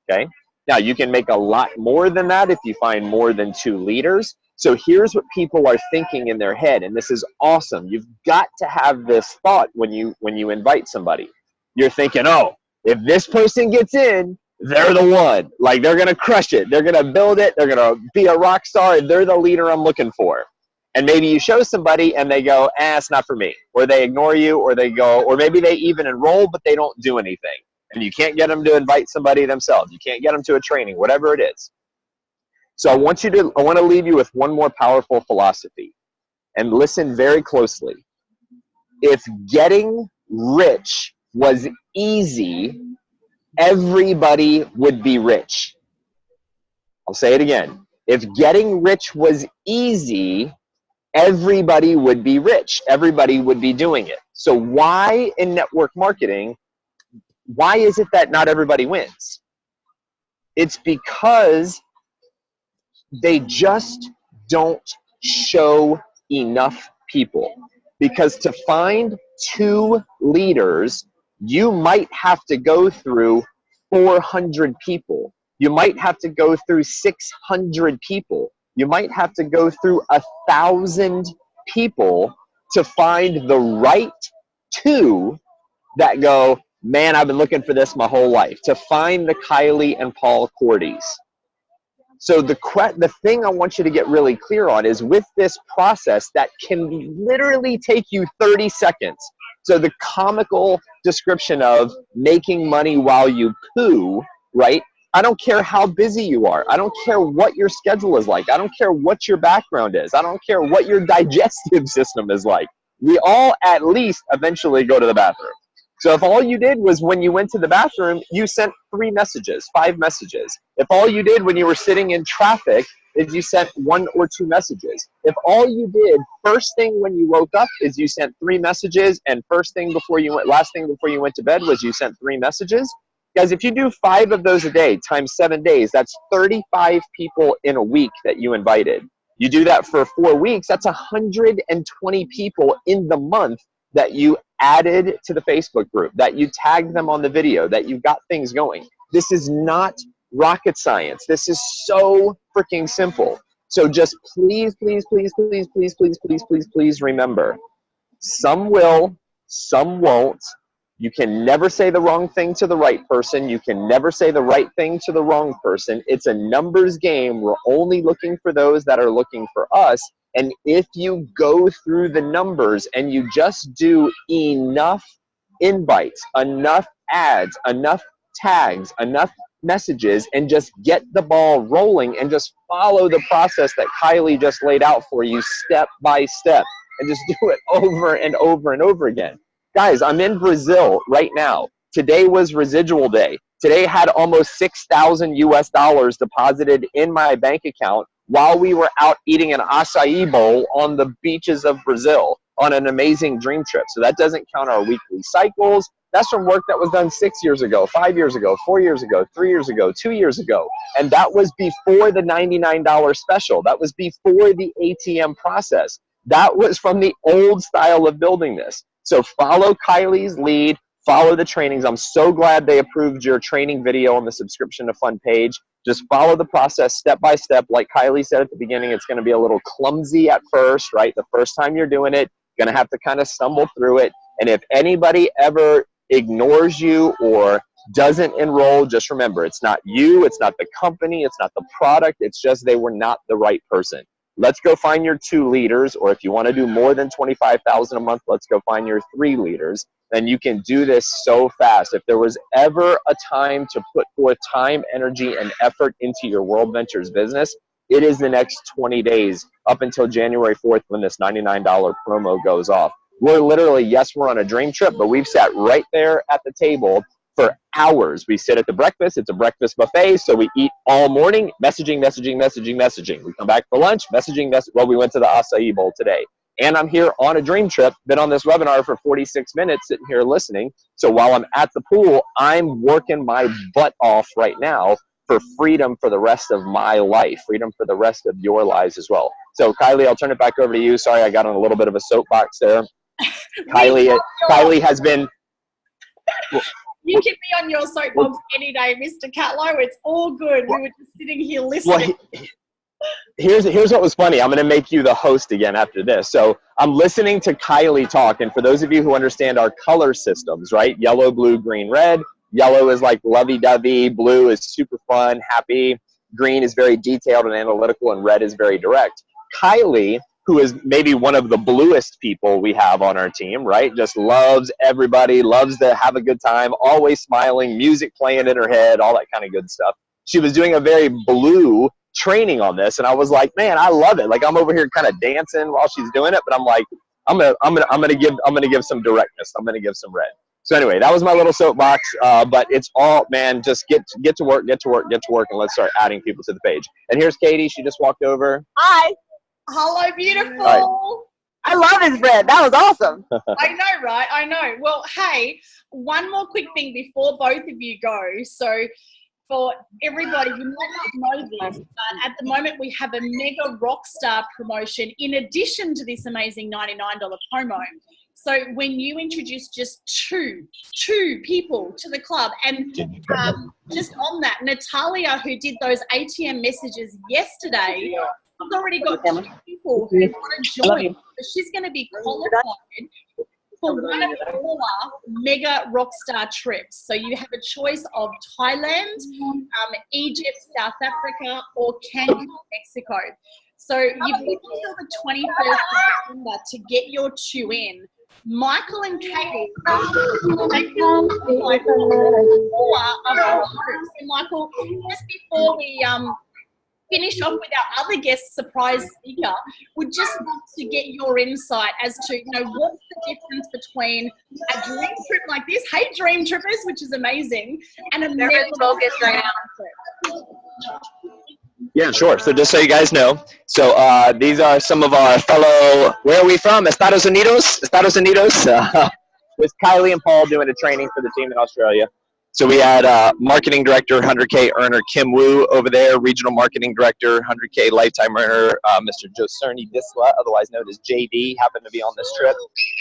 Speaker 3: Okay. Now you can make a lot more than that if you find more than 2 leaders. So here's what people are thinking in their head, and this is awesome. You've got to have this thought when you invite somebody. You're thinking, oh, if this person gets in, they're the one. Like, they're going to crush it. They're going to build it. They're going to be a rock star. They're the leader I'm looking for. And maybe you show somebody and they go, it's not for me. Or they ignore you, or they go, or maybe they even enroll, but they don't do anything. And you can't get them to invite somebody themselves. You can't get them to a training, whatever it is. So I want to leave you with one more powerful philosophy. And listen very closely. If getting rich was easy, everybody would be rich. I'll say it again. If getting rich was easy, everybody would be rich. Everybody would be doing it. So why in network marketing, why is it that not everybody wins? It's because they just don't show enough people. Because to find 2 leaders, you might have to go through 400 people. You might have to go through 600 people. You might have to go through 1,000 people to find the right 2 that go, man, I've been looking for this my whole life. To find the Kylie and Paul Courties. So the thing I want you to get really clear on is with this process that can literally take you 30 seconds. So the comical description of making money while you poo, right? I don't care how busy you are. I don't care what your schedule is like. I don't care what your background is. I don't care what your digestive system is like. We all at least eventually go to the bathroom. So if all you did was when you went to the bathroom, you sent 3 messages, 5 messages. If all you did when you were sitting in traffic is you sent 1 or 2 messages. If all you did first thing when you woke up is you sent 3 messages, and last thing before you went to bed was you sent 3 messages. Guys, if you do 5 of those a day times 7 days, that's 35 people in a week that you invited. You do that for 4 weeks, that's 120 people in the month that you added to the Facebook group, that you tagged them on the video, that you got things going. This is not rocket science. This is so freaking simple. So just please, please, please, please, please, please, please, please, please remember, some will, some won't. You can never say the wrong thing to the right person. You can never say the right thing to the wrong person. It's a numbers game. We're only looking for those that are looking for us. And if you go through the numbers and you just do enough invites, enough ads, enough tags, enough messages, and just get the ball rolling and just follow the process that Kylie just laid out for you step by step, and just do it over and over and over again. Guys, I'm in Brazil right now. Today was residual day. Today had almost $6,000 US deposited in my bank account while we were out eating an acai bowl on the beaches of Brazil on an amazing dream trip. So that doesn't count our weekly cycles. That's from work that was done 6 years ago, 5 years ago, 4 years ago, 3 years ago, 2 years ago. And that was before the $99 special. That was before the ATM process. That was from the old style of building this. So follow Kylie's lead, Follow the trainings. I'm so glad they approved your training video on the subscription to fund page. Just follow the process step by step. Like Kylie said at the beginning, it's going to be a little clumsy at first, right? The first time you're doing it, going to have to kind of stumble through it. And if anybody ever ignores you or doesn't enroll, just remember, it's not you, it's not the company, it's not the product, it's just they were not the right person. Let's go find your 2 leaders, or if you want to do more than $25,000 a month, let's go find your 3 leaders. Then you can do this so fast. If there was ever a time to put forth time, energy, and effort into your World Ventures business, it is the next 20 days up until January 4th when this $99 promo goes off. We're literally, yes, we're on a dream trip, but we've sat right there at the table for hours. We sit at the breakfast. It's a breakfast buffet, so we eat all morning, messaging. We come back for lunch, messaging. Well, we went to the acai bowl today. And I'm here on a dream trip, been on this webinar for 46 minutes sitting here listening. So while I'm at the pool, I'm working my butt off right now for freedom for the rest of my life, freedom for the rest of your lives as well. So Kylie, I'll turn it back over to you. Sorry, I got on a little bit of a soapbox there. Kylie has been...
Speaker 1: You keep me on your soapbox any day, Mr. Catlow. It's all good. We were just sitting here listening.
Speaker 3: Well, here's what was funny. I'm going to make you the host again after this. So I'm listening to Kylie talk, and for those of you who understand our color systems, right? Yellow, blue, green, red. Yellow is like lovey-dovey. Blue is super fun, happy. Green is very detailed and analytical, and red is very direct. Kylie, who is maybe one of the bluest people we have on our team, right? Just loves everybody, loves to have a good time, always smiling, music playing in her head, all that kind of good stuff. She was doing a very blue training on this, and I was like, man, I love it. Like, I'm over here kind of dancing while she's doing it, but I'm like, I'm gonna give some directness. I'm gonna give some red. So anyway, that was my little soapbox. But it's all, man, just get to work, and let's start adding people to the page. And here's Katie. She just walked over.
Speaker 4: Hi.
Speaker 1: Hello, beautiful.
Speaker 3: Right.
Speaker 4: I love his red. That was awesome.
Speaker 1: I know, right? I know. Well, hey, one more quick thing before both of you go. So for everybody, you might not know this, but at the moment we have a Mega Rockstar promotion in addition to this amazing $99 promo. So when you introduce just two people to the club, and just on that, Natalia, who did those ATM messages yesterday, I've already got 2 people who want to join. So she's going to be qualified for one of 4 Mega Rockstar trips. So you have a choice of Thailand, Egypt, South Africa, or Cancun, Mexico. So you've got until the 21st of December to get your 2 in. Michael and Katie, they feel like 4 of our trips. So Michael, just before we finish off with our other guest surprise speaker, would just love to get your insight as to, you know, what's the difference between a dream trip like this, hey dream trippers, which is amazing, and a mega focus right now trip.
Speaker 3: Yeah, sure. So just so you guys know, so these are some of our fellow, where are we from? Estados Unidos, with Kylie and Paul doing a training for the team in Australia. So we had marketing director, 100K earner Kim Woo over there, regional marketing director, 100K lifetime earner, Mr. Joserny Disla, otherwise known as JD, happened to be on this trip.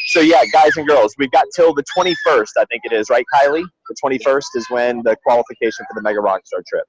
Speaker 3: So yeah, guys and girls, we've got till the 21st, I think it is, right, Kylie? The 21st is when the qualification for the Mega Rockstar trip.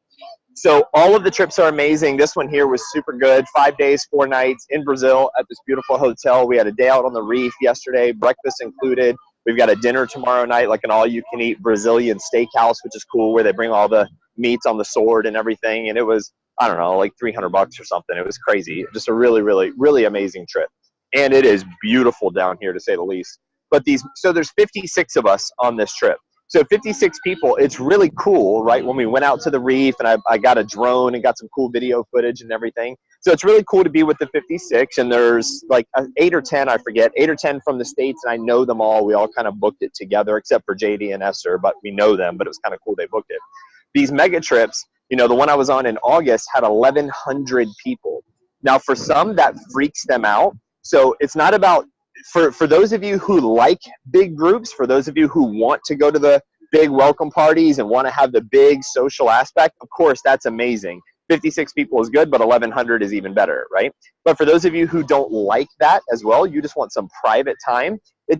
Speaker 3: So all of the trips are amazing. This one here was super good. 5 days, 4 nights in Brazil at this beautiful hotel. We had a day out on the reef yesterday, breakfast included. We've got a dinner tomorrow night, like an all-you-can-eat Brazilian steakhouse, which is cool, where they bring all the meats on the sword and everything. And it was, I don't know, like $300 or something. It was crazy. Just a really, really, really amazing trip. And it is beautiful down here, to say the least. But so there's 56 of us on this trip. So 56 people, it's really cool, right? When we went out to the reef, and I got a drone and got some cool video footage and everything. So it's really cool to be with the 56, and there's like 8 or 10, I forget, 8 or 10 from the States, and I know them all. We all kind of booked it together, except for JD and Esther, but we know them, but it was kind of cool they booked it. These mega trips, you know, the one I was on in August had 1,100 people. Now, for some, that freaks them out. So it's not about, for those of you who like big groups, for those of you who want to go to the big welcome parties and want to have the big social aspect, of course, that's amazing. 56 people is good, but 1,100 is even better, right? But for those of you who don't like that as well, you just want some private time,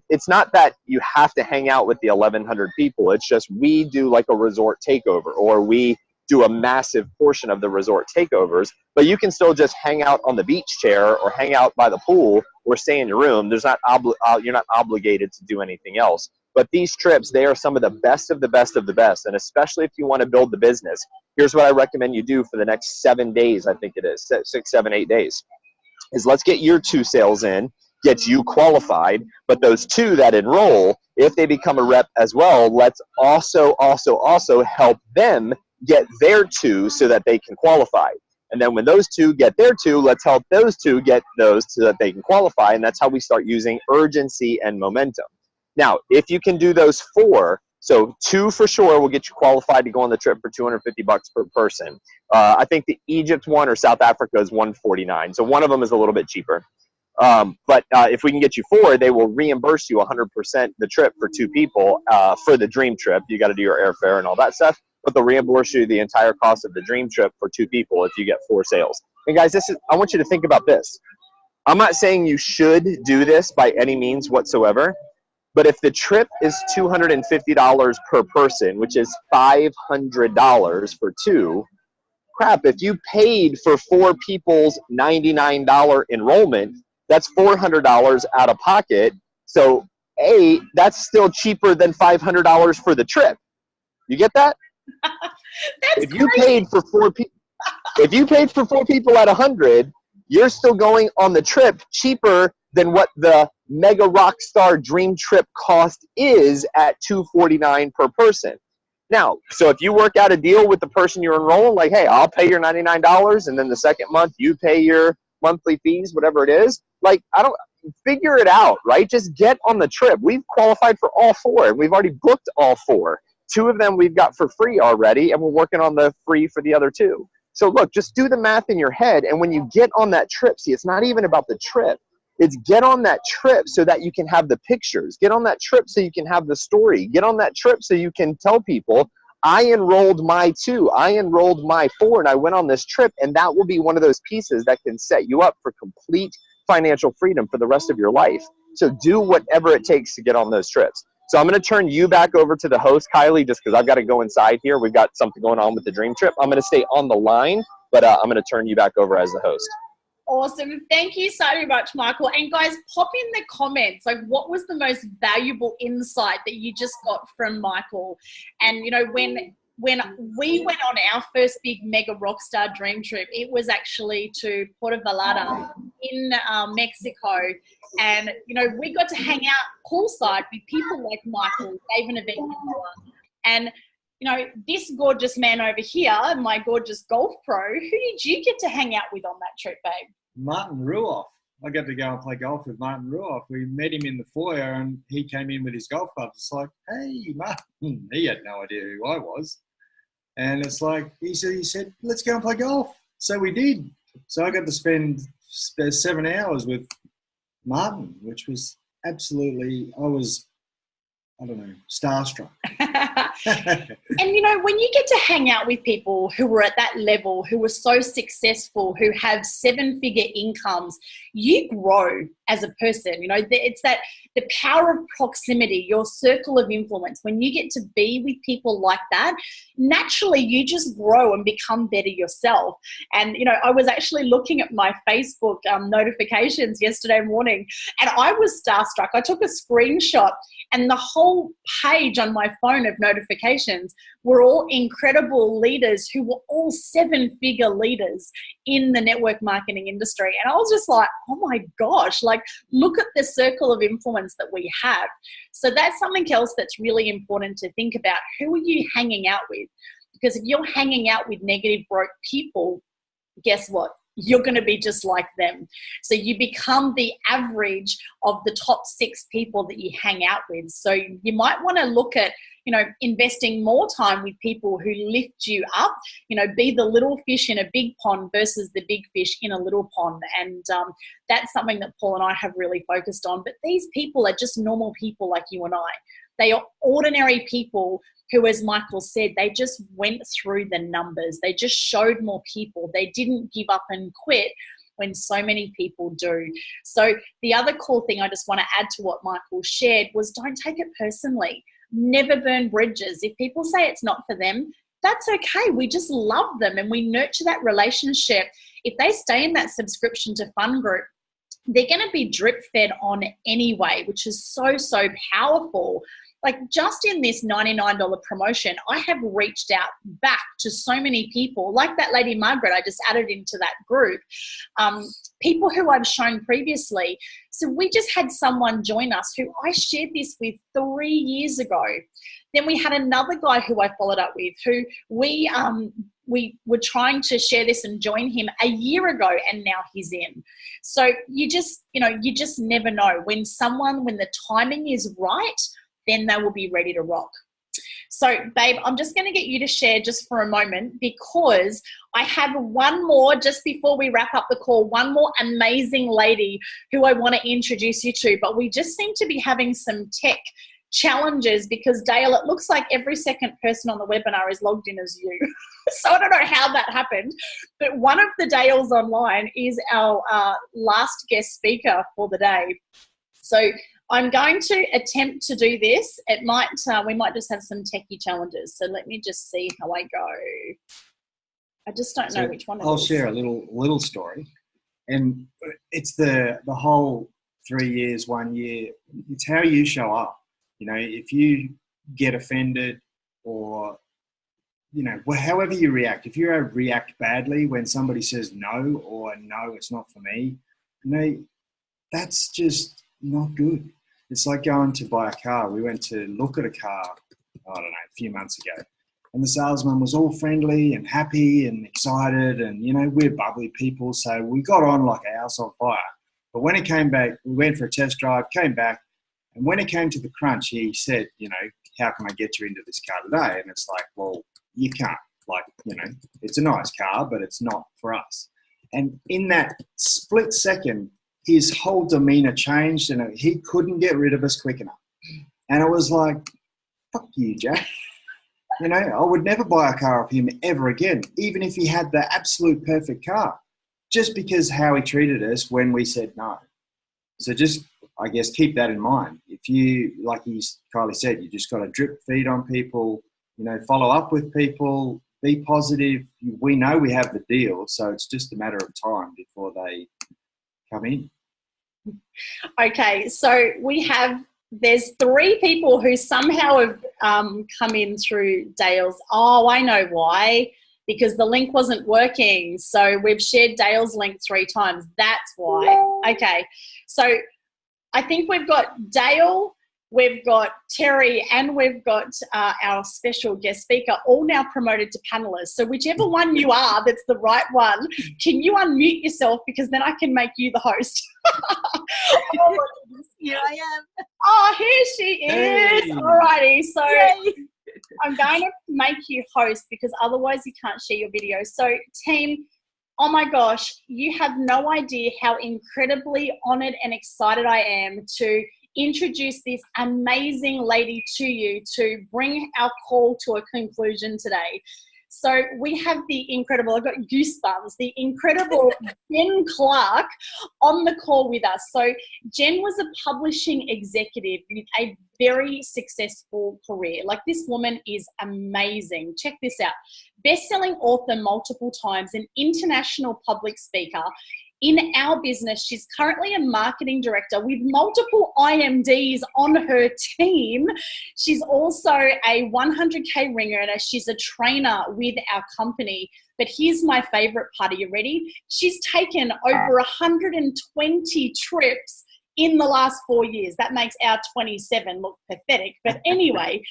Speaker 3: it's not that you have to hang out with the 1,100 people. It's just we do like a resort takeover, or we do a massive portion of the resort takeovers, but you can still just hang out on the beach chair or hang out by the pool or stay in your room. There's not you're not obligated to do anything else. But these trips, they are some of the best of the best of the best. And especially if you want to build the business, here's what I recommend you do for the next 7 days. I think it is 6, 7, 8 days is let's get your 2 sales in, get you qualified, but those 2 that enroll, if they become a rep as well, let's also help them get their 2 so that they can qualify. And then when those 2 get their 2, let's help those 2 get those so that they can qualify. And that's how we start using urgency and momentum. Now, if you can do those 4, so 2 for sure will get you qualified to go on the trip for $250 per person. I think the Egypt one or South Africa is $149. So one of them is a little bit cheaper. But if we can get you 4, they will reimburse you 100% the trip for 2 people for the dream trip. You got to do your airfare and all that stuff, but they'll reimburse you the entire cost of the dream trip for 2 people if you get 4 sales. And guys, I want you to think about this. I'm not saying you should do this by any means whatsoever, but if the trip is $250 per person, which is $500 for 2, crap, if you paid for 4 people's $99 enrollment, that's $400 out of pocket. So that's still cheaper than $500 for the trip. You get that?
Speaker 1: That's
Speaker 3: if you paid for 4 people, if you paid for 4 people at 100, you're still going on the trip cheaper than what the Mega Rockstar Dreamtrip cost is at $249 per person. Now, so if you work out a deal with the person you're enrolling, like, hey, I'll pay your $99, and then the second month you pay your monthly fees, whatever it is, like, figure it out, right? Just get on the trip. We've qualified for all 4, and we've already booked all 4. 2 of them we've got for free already, and we're working on the free for the other 2. So look, just do the math in your head, and when you get on that trip, see, it's not even about the trip. It's get on that trip so that you can have the pictures. Get on that trip so you can have the story. Get on that trip so you can tell people, I enrolled my 2, I enrolled my 4, and I went on this trip, and that will be one of those pieces that can set you up for complete financial freedom for the rest of your life. So do whatever it takes to get on those trips. So I'm going to turn you back over to the host, Kylie, just because I've got to go inside here. We've got something going on with the dream trip. I'm going to stay on the line, but I'm going to turn you back over as the host.
Speaker 1: Awesome. Thank you so much, Michael. And guys, pop in the comments, like, what was the most valuable insight that you just got from Michael? And, you know, when we went on our first big Mega Rockstar Dream Trip, it was actually to Puerto Vallarta in Mexico. And, you know, we got to hang out poolside with people like Michael, Dave and Yvette, and, you know, this gorgeous man over here, my gorgeous golf pro, who did you get to hang out with on that trip, babe?
Speaker 2: Martin Ruoff. I got to go and play golf with Martin Ruoff. We met him in the foyer, and he came in with his golf clubs. It's like, hey, Martin. He had no idea who I was. And it's like, he said, let's go and play golf. So we did. So I got to spend 7 hours with Martin, which was absolutely, I don't know, starstruck.
Speaker 1: And, you know, when you get to hang out with people who were at that level, who were so successful, who have 7-figure incomes, you grow as a person. You know, it's that the power of proximity, your circle of influence. When you get to be with people like that, naturally you just grow and become better yourself. And, you know, I was actually looking at my Facebook notifications yesterday morning, and I was starstruck. I took a screenshot, and the whole page on my phone of notifications were all incredible leaders who were all 7-figure leaders in the network marketing industry. And I was just like, oh my gosh, like, look at the circle of influence that we have. So that's something else that's really important to think about. Who are you hanging out with? Because if you're hanging out with negative, broke people, guess what? You're going to be just like them. So you become the average of the top 6 people that you hang out with. So you might want to look at, you know, investing more time with people who lift you up, you know, be the little fish in a big pond versus the big fish in a little pond. And that's something that Paul and I have really focused on. But these people are just normal people like you and I. They are ordinary people who, as Michael said, they just went through the numbers. They just showed more people. They didn't give up and quit when so many people do. So the other cool thing I just want to add to what Michael shared was, don't take it personally. Never burn bridges. If people say it's not for them, that's okay. We just love them and we nurture that relationship. If they stay in that subscription to fun group, they're going to be drip fed on anyway, which is so, so powerful. Like just in this $99 promotion, I have reached out back to so many people, like that lady Margaret I just added into that group, people who I've shown previously. So we just had someone join us who I shared this with 3 years ago. Then we had another guy who I followed up with who we were trying to share this and join him a year ago, and now he's in. So you just never know. When the timing is right, then they will be ready to rock. So, babe, I'm just going to get you to share just for a moment, because I have one more, just before we wrap up the call, one more amazing lady who I want to introduce you to. But we just seem to be having some tech challenges because, Dale, it looks like every second person on the webinar is logged in as you. So I don't know how that happened. But one of the Dales online is our last guest speaker for the day. So I'm going to attempt to do this. It might we might just have some techie challenges. So let me just see how I go. I just don't know which one it is.
Speaker 2: I'll share a little story. And it's the whole 3 years, 1 year. It's how you show up. You know, if you get offended or, you know, however you react, if you react badly when somebody says no, or no, it's not for me, you know, that's just not good. It's like going to buy a car. We went to look at a car, I don't know, a few months ago. And the salesman was all friendly and happy and excited. And, you know, we're bubbly people. So we got on like a house on fire. But when it came back, we went for a test drive, came back. And when it came to the crunch, he said, you know, how can I get you into this car today? And it's like, well, you can't. Like, you know, it's a nice car, but it's not for us. And in that split second, his whole demeanor changed and he couldn't get rid of us quick enough. And I was like, fuck you, Jack. You know, I would never buy a car off him ever again, even if he had the absolute perfect car, just because how he treated us when we said no. So just, I guess, keep that in mind. If you, like Kylie said, you just got to drip feed on people, you know, follow up with people, be positive. We know we have the deal, so it's just a matter of time before they come in.
Speaker 1: Okay, so there's 3 people who somehow have come in through Dale's. Oh, I know why. Because the link wasn't working. So we've shared Dale's link 3 times. That's why. Okay, so I think we've got Dale, we've got Terry, and we've got our special guest speaker all now promoted to panelists. So whichever one you are that's the right one, can you unmute yourself, because then I can make you the host. Oh,
Speaker 4: Here I am.
Speaker 1: Oh, here she is.
Speaker 2: Hey.
Speaker 1: Alrighty, so
Speaker 4: Yay.
Speaker 1: I'm going to make you host because otherwise you can't share your video. So team, oh my gosh, you have no idea how incredibly honored and excited I am to introduce this amazing lady to you to bring our call to a conclusion today. So we have the incredible, I've got goosebumps, the incredible Jen Clark on the call with us. So Jen was a publishing executive with a very successful career. Like, this woman is amazing. Check this out. Best-selling author multiple times, an international public speaker. In our business, she's currently a marketing director with multiple IMDs on her team. She's also a 100K ringer and she's a trainer with our company. But here's my favorite part. Are you ready? She's taken over 120 trips in the last 4 years. That makes our 27 look pathetic. But anyway,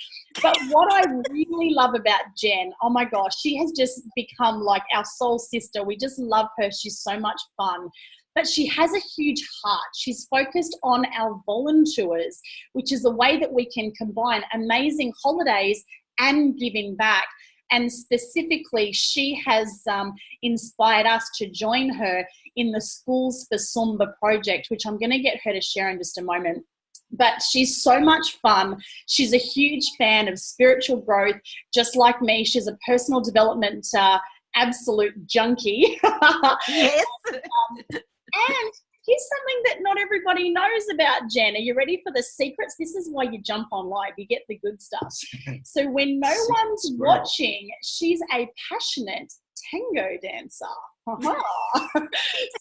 Speaker 1: but what I really love about Jen, oh my gosh, she has just become like our soul sister. We just love her. She's so much fun. But she has a huge heart. She's focused on our volunteers, which is a way that we can combine amazing holidays and giving back. And specifically, she has inspired us to join her in the Schools for Sumba project, which I'm going to get her to share in just a moment. but she's so much fun. She's a huge fan of spiritual growth, just like me. She's a personal development absolute junkie.
Speaker 4: Yes.
Speaker 1: And here's something that not everybody knows about Jen. Are you ready for the secrets? This is why you jump on live. You get the good stuff. So when no one's watching, she's a passionate tango dancer.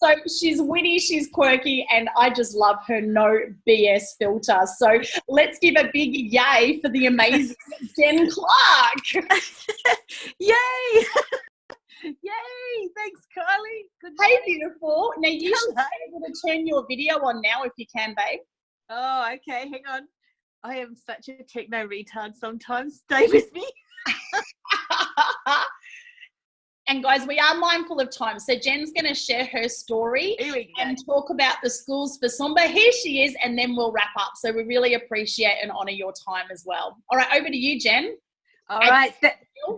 Speaker 1: So she's witty, she's quirky, and I just love her no BS filter. So let's give a big yay for the amazing Jen Clark.
Speaker 4: Yay! Yay! Thanks, Kylie. Good
Speaker 1: Hey,
Speaker 4: morning.
Speaker 1: beautiful. Now you should be able to turn your video on now if you can, babe.
Speaker 4: Oh, okay. Hang on. I am such a techno retard sometimes. Stay with me.
Speaker 1: And guys, we are mindful of time. So Jen's going to share her story and talk about the schools for Samba. Here she is, and then we'll wrap up. So we really appreciate and honour your time as well. All right, over to you, Jen.
Speaker 4: All right.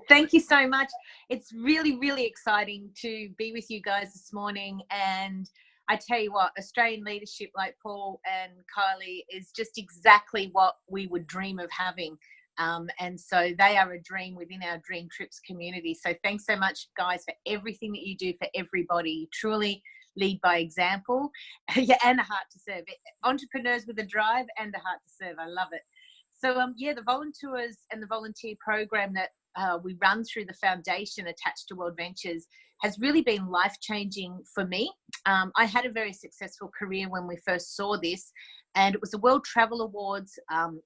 Speaker 4: Thank you so much. It's really, really exciting to be with you guys this morning. And I tell you what, Australian leadership like Paul and Kylie is just exactly what we would dream of having. And so they are a dream within our Dream Trips community. So thanks so much, guys, for everything that you do for everybody. You truly lead by example. Yeah, and a heart to serve. Entrepreneurs with a drive and a heart to serve. I love it. So, yeah, the volunteers and the volunteer program that we run through the foundation attached to World Ventures has really been life-changing for me. I had a very successful career when we first saw this, and it was the World Travel Awards,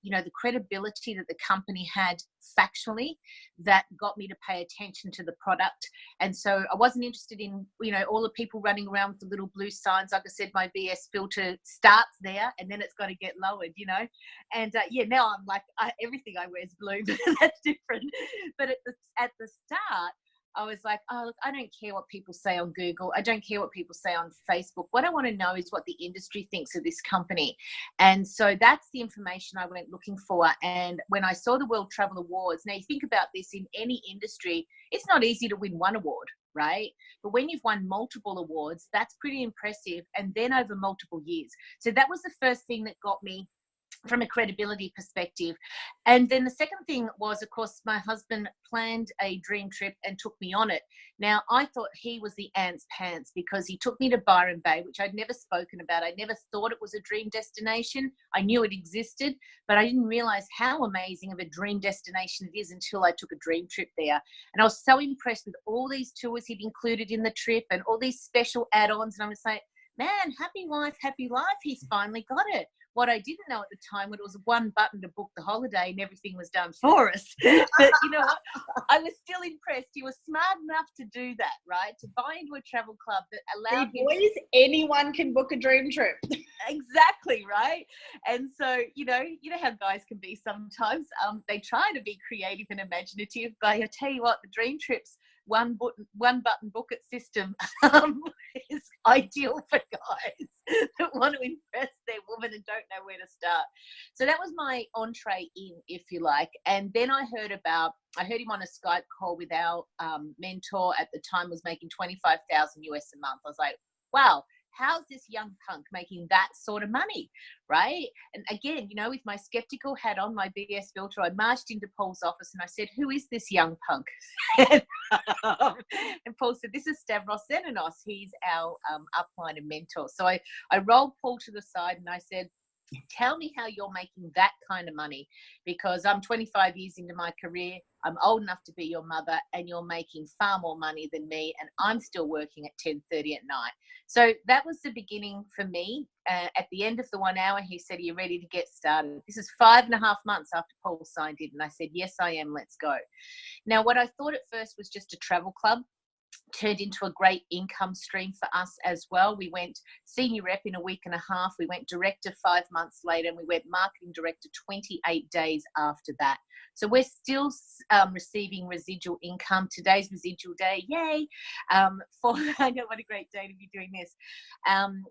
Speaker 4: you know, the credibility that the company had factually that got me to pay attention to the product. And so I wasn't interested in, you know, all the people running around with the little blue signs. Like I said, my BS filter starts there and then it's got to get lowered, you know. And yeah, now I'm like, everything I wear is blue, but that's different. But at the start, I was like, oh, look, I don't care what people say on Google. I don't care what people say on Facebook. What I want to know is what the industry thinks of this company. And so that's the information I went looking for. And when I saw the World Travel Awards, now you think about this in any industry, it's not easy to win one award, right? But when you've won multiple awards, that's pretty impressive. And then over multiple years. So that was the first thing that got me from a credibility perspective. And then the second thing was, of course, my husband planned a dream trip and took me on it. Now, I thought he was the ant's pants because he took me to Byron Bay, which I'd never spoken about. I never thought it was a dream destination. I knew it existed, but I didn't realize how amazing of a dream destination it is until I took a dream trip there. And I was so impressed with all these tours he'd included in the trip and all these special add-ons. And I was like, man, happy wife, happy life. He's finally got it. What I didn't know at the time, it was one button to book the holiday and everything was done for us. But, you know, I was still impressed. He was smart enough to do that, right? To buy into a travel club that allowed him.
Speaker 1: Boys, anyone can book a dream trip.
Speaker 4: Exactly, right? And so, you know how guys can be sometimes. They try to be creative and imaginative, but I tell you what, the dream trips, one button book it system is ideal for guys that want to impress their woman and don't know where to start. So that was my entree in, if you like. And then I heard him on a Skype call with our mentor at the time, was making $25,000 US a month. I was like, wow, how's this young punk making that sort of money, right? And again, you know, with my skeptical hat on, my BS filter, I marched into Paul's office and I said, who is this young punk? And Paul said, this is Stavros Zenanos. He's our upline and mentor. So I rolled Paul to the side and I said, tell me how you're making that kind of money, because I'm 25 years into my career. I'm old enough to be your mother and you're making far more money than me. And I'm still working at 10:30 at night. So that was the beginning for me. At the end of the 1 hour, he said, are you ready to get started? This is 5.5 months after Paul signed it. And I said, yes, I am. Let's go. Now, what I thought at first was just a travel club turned into a great income stream for us as well. We went senior rep in a week and a half. We went director 5 months later, and we went marketing director 28 days after that. So we're still receiving residual income. Today's residual day, yay! I know, what a great day to be doing this.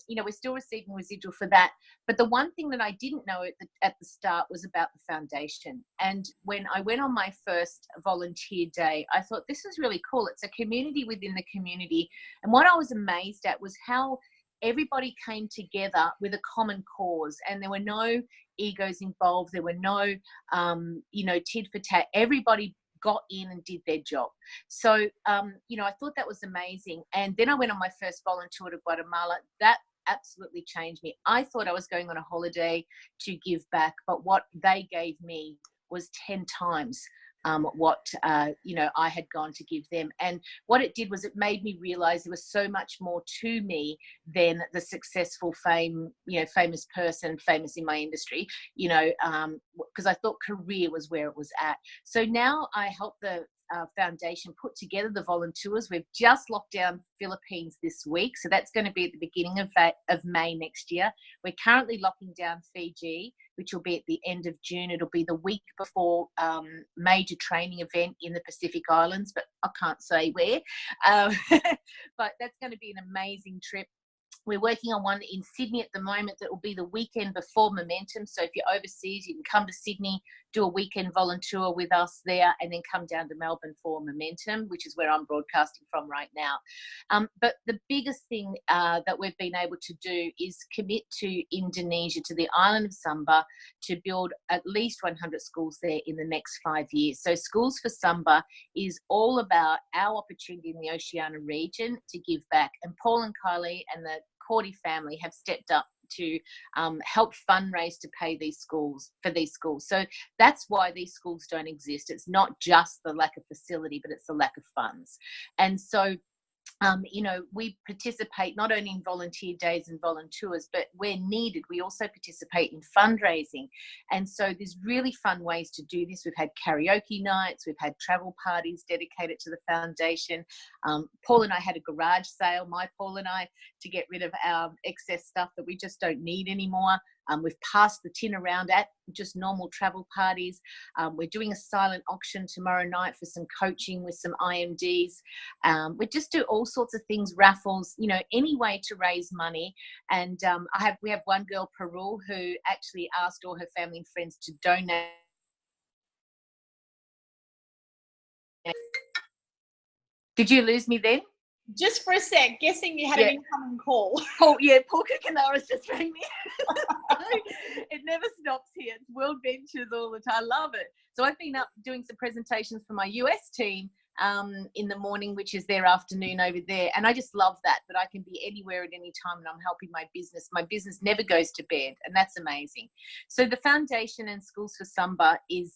Speaker 4: You know, we're still receiving residual for that. But the one thing that I didn't know at the start was about the foundation. And when I went on my first volunteer day, I thought, this is really cool. It's a community within the community. And what I was amazed at was how everybody came together with a common cause, and there were no egos involved. There were no, tit for tat. Everybody got in and did their job. So, I thought that was amazing. And then I went on my first volunteer to Guatemala. That absolutely changed me. I thought I was going on a holiday to give back, but what they gave me was 10 times what I had gone to give them. And what it did was it made me realize there was so much more to me than the successful famous person, famous in my industry, because I thought career was where it was at. So now I help the foundation put together the volunteers. We've just locked down Philippines this week, so that's going to be at the beginning of May next year. We're currently locking down Fiji, which will be at the end of June. It'll be the week before major training event in the Pacific Islands, but I can't say where. But that's going to be an amazing trip. We're working on one in Sydney at the moment that will be the weekend before Momentum. So if you're overseas, you can come to Sydney, do a weekend volunteer with us there, and then come down to Melbourne for Momentum, which is where I'm broadcasting from right now. But the biggest thing that we've been able to do is commit to Indonesia, to the island of Sumba, to build at least 100 schools there in the next 5 years. So Schools for Sumba is all about our opportunity in the Oceania region to give back. And Paul and Kylie and the Courtie family have stepped up to help fundraise to pay for these schools. So that's why these schools don't exist. It's not just the lack of facility, but it's the lack of funds. And so we participate not only in volunteer days and volunteers, but where needed, we also participate in fundraising. And so there's really fun ways to do this. We've had karaoke nights, we've had travel parties dedicated to the foundation. Paul and I had a garage sale, Paul and I, to get rid of our excess stuff that we just don't need anymore. We've passed the tin around at just normal travel parties. We're doing a silent auction tomorrow night for some coaching with some IMDs. We just do all sorts of things, raffles, any way to raise money. And we have one girl, Peru, who actually asked all her family and friends to donate. Did you lose me then?
Speaker 1: Just for a sec, guessing you had an incoming call.
Speaker 4: Paul Kukanara's just rang me. It never stops here. It's world ventures all the time. I love it. So I've been up doing some presentations for my US team in the morning, which is their afternoon over there. And I just love that I can be anywhere at any time and I'm helping my business. My business never goes to bed, and that's amazing. So the foundation and Schools for Sumba is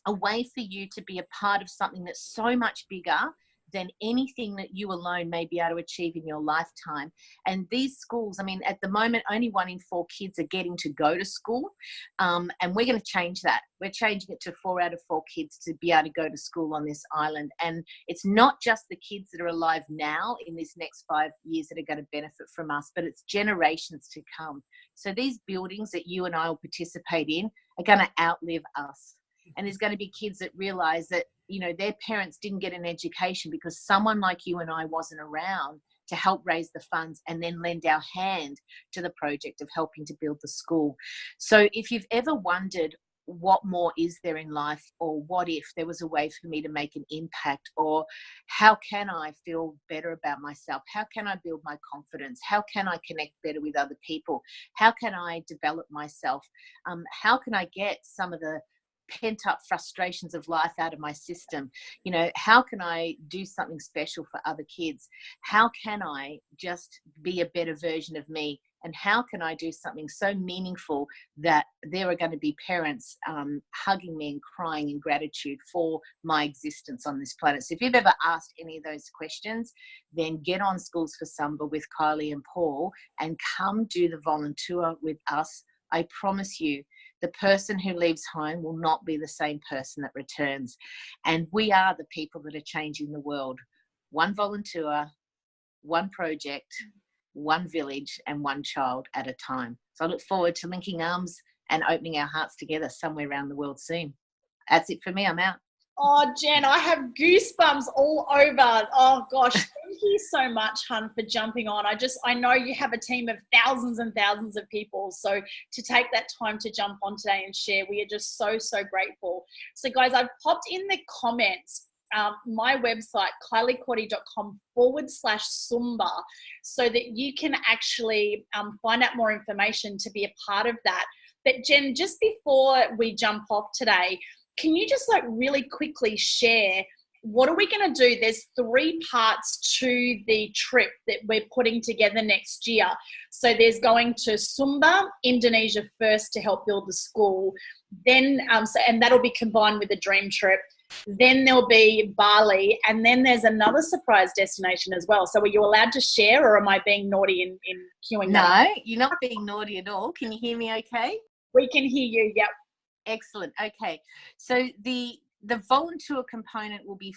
Speaker 4: a way for you to be a part of something that's so much bigger than anything that you alone may be able to achieve in your lifetime. And these schools, at the moment, only 1 in 4 kids are getting to go to school. And we're going to change that. We're changing it to 4 out of 4 kids to be able to go to school on this island. And it's not just the kids that are alive now in this next 5 years that are going to benefit from us, but it's generations to come. So these buildings that you and I will participate in are going to outlive us. And there's going to be kids that realize that, their parents didn't get an education because someone like you and I wasn't around to help raise the funds and then lend our hand to the project of helping to build the school. So if you've ever wondered what more is there in life, or what if there was a way for me to make an impact, or how can I feel better about myself? How can I build my confidence? How can I connect better with other people? How can I develop myself? How can I get some of the pent-up frustrations of life out of my system? How can I do something special for other kids? How can I just be a better version of me? And how can I do something so meaningful that there are going to be parents hugging me and crying in gratitude for my existence on this planet? So if you've ever asked any of those questions, then get on Schools for Sumba with Kylie and Paul and come do the volunteer with us. I promise you, the person who leaves home will not be the same person that returns. And we are the people that are changing the world. One volunteer, one project, one village, and one child at a time. So I look forward to linking arms and opening our hearts together somewhere around the world soon. That's it for me. I'm out.
Speaker 1: Oh, Jen, I have goosebumps all over. Oh, gosh. Thank you so much, hun, for jumping on. I know you have a team of thousands and thousands of people. So to take that time to jump on today and share, we are just so, so grateful. So, guys, I've popped in the comments my website, kyliecourtie.com/Sumba, so that you can actually find out more information to be a part of that. But Jen, just before we jump off today, can you just like really quickly share what are we going to do? There's 3 parts to the trip that we're putting together next year. So there's going to Sumba, Indonesia first to help build the school. Then, and that'll be combined with the dream trip. Then there'll be Bali, and then there's another surprise destination as well. So are you allowed to share, or am I being naughty in queuing that?
Speaker 4: No, you're not being naughty at all. Can you hear me okay?
Speaker 1: We can hear you, yep.
Speaker 4: Excellent. Okay. So the volunteer component will be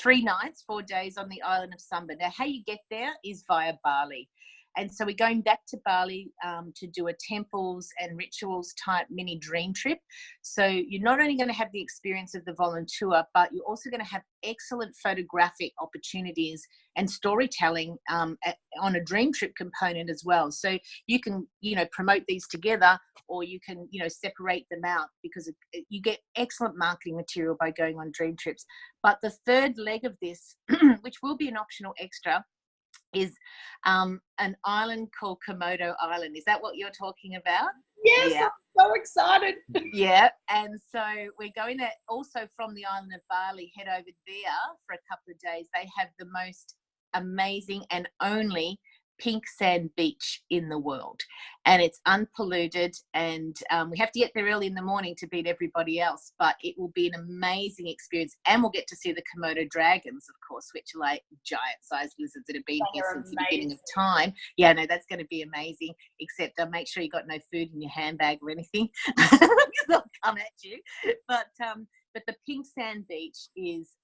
Speaker 4: 3 nights, 4 days on the island of Sumba. Now, how you get there is via Bali. And so we're going back to Bali to do a temples and rituals type mini dream trip. So you're not only going to have the experience of the volunteer, but you're also going to have excellent photographic opportunities and storytelling on a dream trip component as well. So you can, promote these together, or you can, separate them out, because you get excellent marketing material by going on dream trips. But the third leg of this, which will be an optional extra, is an island called Komodo Island. Is that what you're talking about?
Speaker 1: Yes, yeah. I'm so excited.
Speaker 4: Yeah, and so we're going to also, from the island of Bali, head over there for a couple of days. They have the most amazing and only pink sand beach in the world, and it's unpolluted, and we have to get there early in the morning to beat everybody else, but it will be an amazing experience. And we'll get to see the Komodo dragons, of course, which are like giant sized lizards that have been here since the beginning of time. Yeah, no, that's going to be amazing, except make sure you got no food in your handbag or anything, because they'll come at you. But the pink sand beach is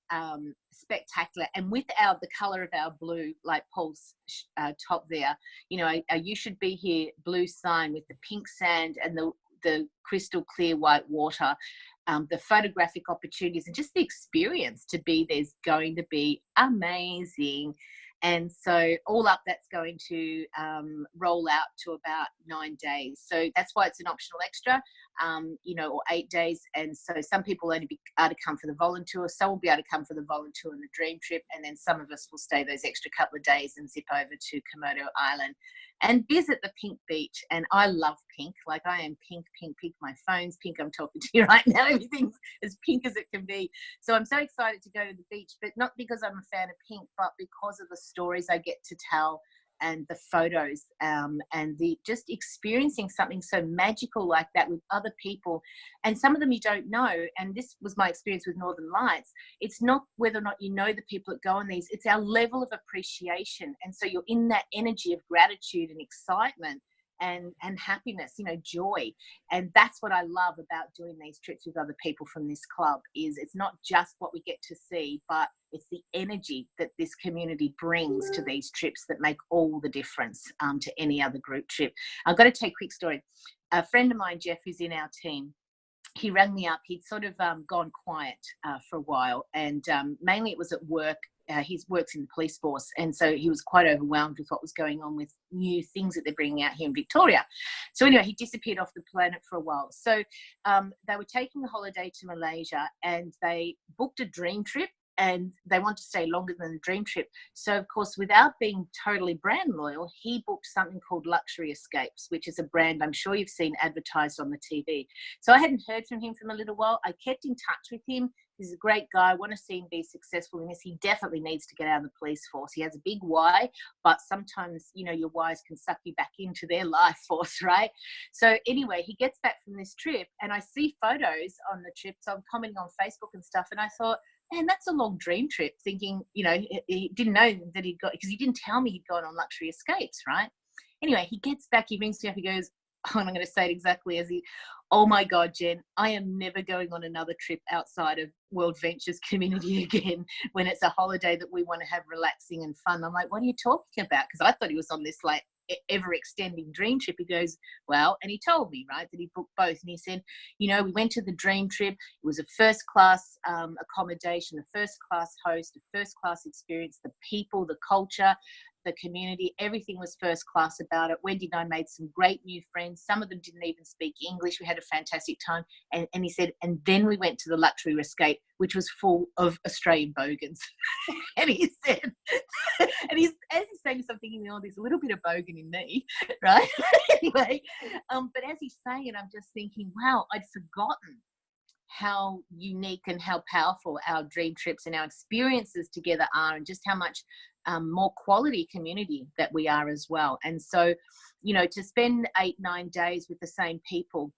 Speaker 4: spectacular, and with the color of our blue, like Paul's top there, a you should be here blue sign with the pink sand and the crystal clear white water, the photographic opportunities, and just the experience to be there's going to be amazing. And so all up, that's going to roll out to about 9 days. So that's why it's an optional extra, or 8 days. And so some people only be able to come for the volunteer. Some will be able to come for the volunteer and the dream trip. And then some of us will stay those extra couple of days and zip over to Komodo Island and visit the pink beach. And I love pink. Like, I am pink, pink, pink. My phone's pink. I'm talking to you right now. Everything's as pink as it can be. So I'm so excited to go to the beach, but not because I'm a fan of pink, but because of the stories I get to tell and the photos, and the just experiencing something so magical like that with other people, and some of them you don't know. And this was my experience with Northern Lights. It's not whether or not you know the people that go on these, it's our level of appreciation. And so you're in that energy of gratitude and excitement and happiness, joy. And that's what I love about doing these trips with other people from this club, is it's not just what we get to see, but it's the energy that this community brings to these trips that make all the difference to any other group trip. I've got to tell you a quick story. A friend of mine, Jeff, who's in our team, he rang me up. He'd sort of gone quiet for a while, and mainly it was at work. He works in the police force, and so he was quite overwhelmed with what was going on with new things that they're bringing out here in Victoria. So anyway, he disappeared off the planet for a while. So they were taking a holiday to Malaysia, and they booked a dream trip, and they want to stay longer than the dream trip. So of course, without being totally brand loyal, he booked something called Luxury Escapes, which is a brand I'm sure you've seen advertised on the TV. So I hadn't heard from him for a little while. I kept in touch with him. He's a great guy. I want to see him be successful in this. He definitely needs to get out of the police force. He has a big why, but sometimes, your whys can suck you back into their life force, right? So anyway, he gets back from this trip, and I see photos on the trip. So I'm commenting on Facebook and stuff, and I thought, man, that's a long dream trip, thinking, he didn't know that he'd got, because he didn't tell me he'd gone on Luxury Escapes, right? Anyway, he gets back, he rings me up, he goes, oh, and I'm going to say it exactly as oh my God, Jen, I am never going on another trip outside of World Ventures community again when it's a holiday that we want to have relaxing and fun. I'm like, what are you talking about? Because I thought he was on this like ever extending dream trip. He goes, well, and he told me, right, that he booked both. And he said, we went to the dream trip. It was a first class accommodation, a first class host, a first class experience, the people, the culture, the community. Everything was first class about it. Wendy and I made some great new friends. Some of them didn't even speak English. We had a fantastic time. And he said, and then we went to the luxury escape, which was full of Australian bogans. And he said, and as he's saying something, you know, there's a little bit of bogan in me, right? Anyway, but as he's saying it, I'm just thinking, wow, I'd forgotten how unique and how powerful our dream trips and our experiences together are, and just how much more quality community that we are as well. And so, you know, to spend 8-9 days with the same people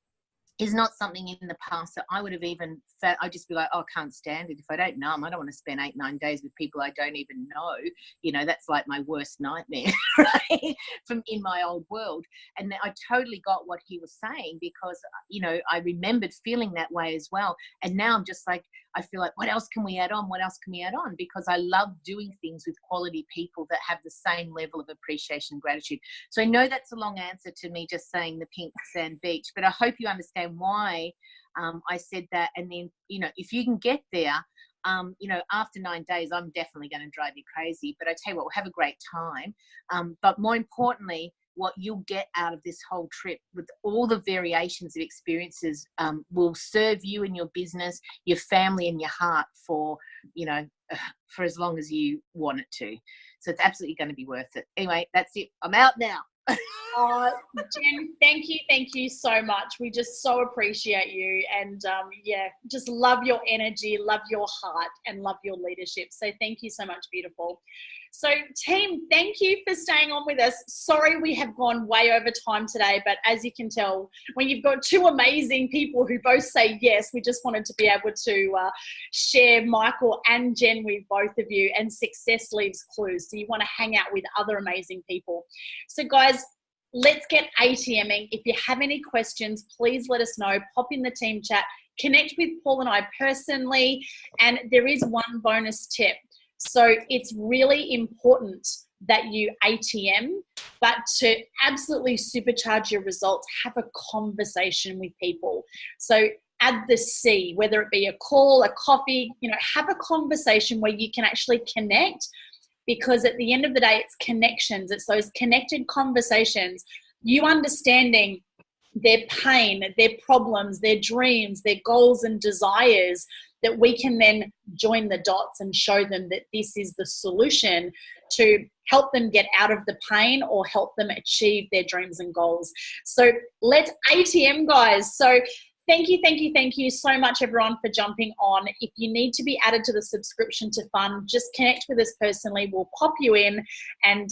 Speaker 4: is not something in the past that I would have even felt. I'd just be like, oh, I can't stand it. If I don't know them, I don't want to spend 8-9 days with people I don't even know. You know, that's like my worst nightmare, right? From in my old world. And I totally got what he was saying, because, you know, I remembered feeling that way as well. And now I'm just like, I feel like, what else can we add on? What else can we add on? Because I love doing things with quality people that have the same level of appreciation and gratitude. So I know that's a long answer to me just saying the pink sand beach, but I hope you understand why I said that. And then, you know, if you can get there, you know, after 9 days, I'm definitely going to drive you crazy. But I tell you what, we'll have a great time. But more importantly, what you'll get out of this whole trip with all the variations of experiences will serve you and your business, your family and your heart for, you know, for as long as you want it to. So it's absolutely going to be worth it. Anyway, that's it. I'm out now.
Speaker 1: Jen, thank you so much. We just so appreciate you, and yeah, just love your energy, love your heart, and love your leadership. So thank you so much, beautiful. So team, thank you for staying on with us. Sorry we have gone way over time today, but as you can tell, when you've got two amazing people who both say yes, we just wanted to be able to share Michael and Jen with both of you, and success leaves clues. So you want to hang out with other amazing people. So guys, let's get ATMing. If you have any questions, please let us know. Pop in the team chat. Connect with Paul and I personally. And there is one bonus tip. So it's really important that you ATM, but to absolutely supercharge your results, have a conversation with people. So add the C, whether it be a call, a coffee, you know, have a conversation where you can actually connect. Because at the end of the day, it's connections. It's those connected conversations. You understanding their pain, their problems, their dreams, their goals and desires, that we can then join the dots and show them that this is the solution to help them get out of the pain or help them achieve their dreams and goals. So let's ATM, guys. So thank you so much, everyone, for jumping on. If you need to be added to the subscription to Fun, just connect with us personally. We'll pop you in, and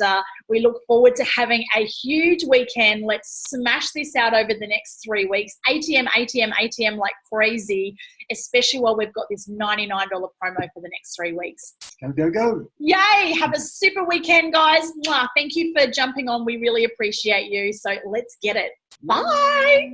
Speaker 1: we look forward to having a huge weekend. Let's smash this out over the next 3 weeks. ATM like crazy, especially while we've got this $99 promo for the next 3 weeks.
Speaker 2: Go.
Speaker 1: Yay! Have a super weekend, guys. Mwah. Thank you for jumping on. We really appreciate you. So let's get it. Bye.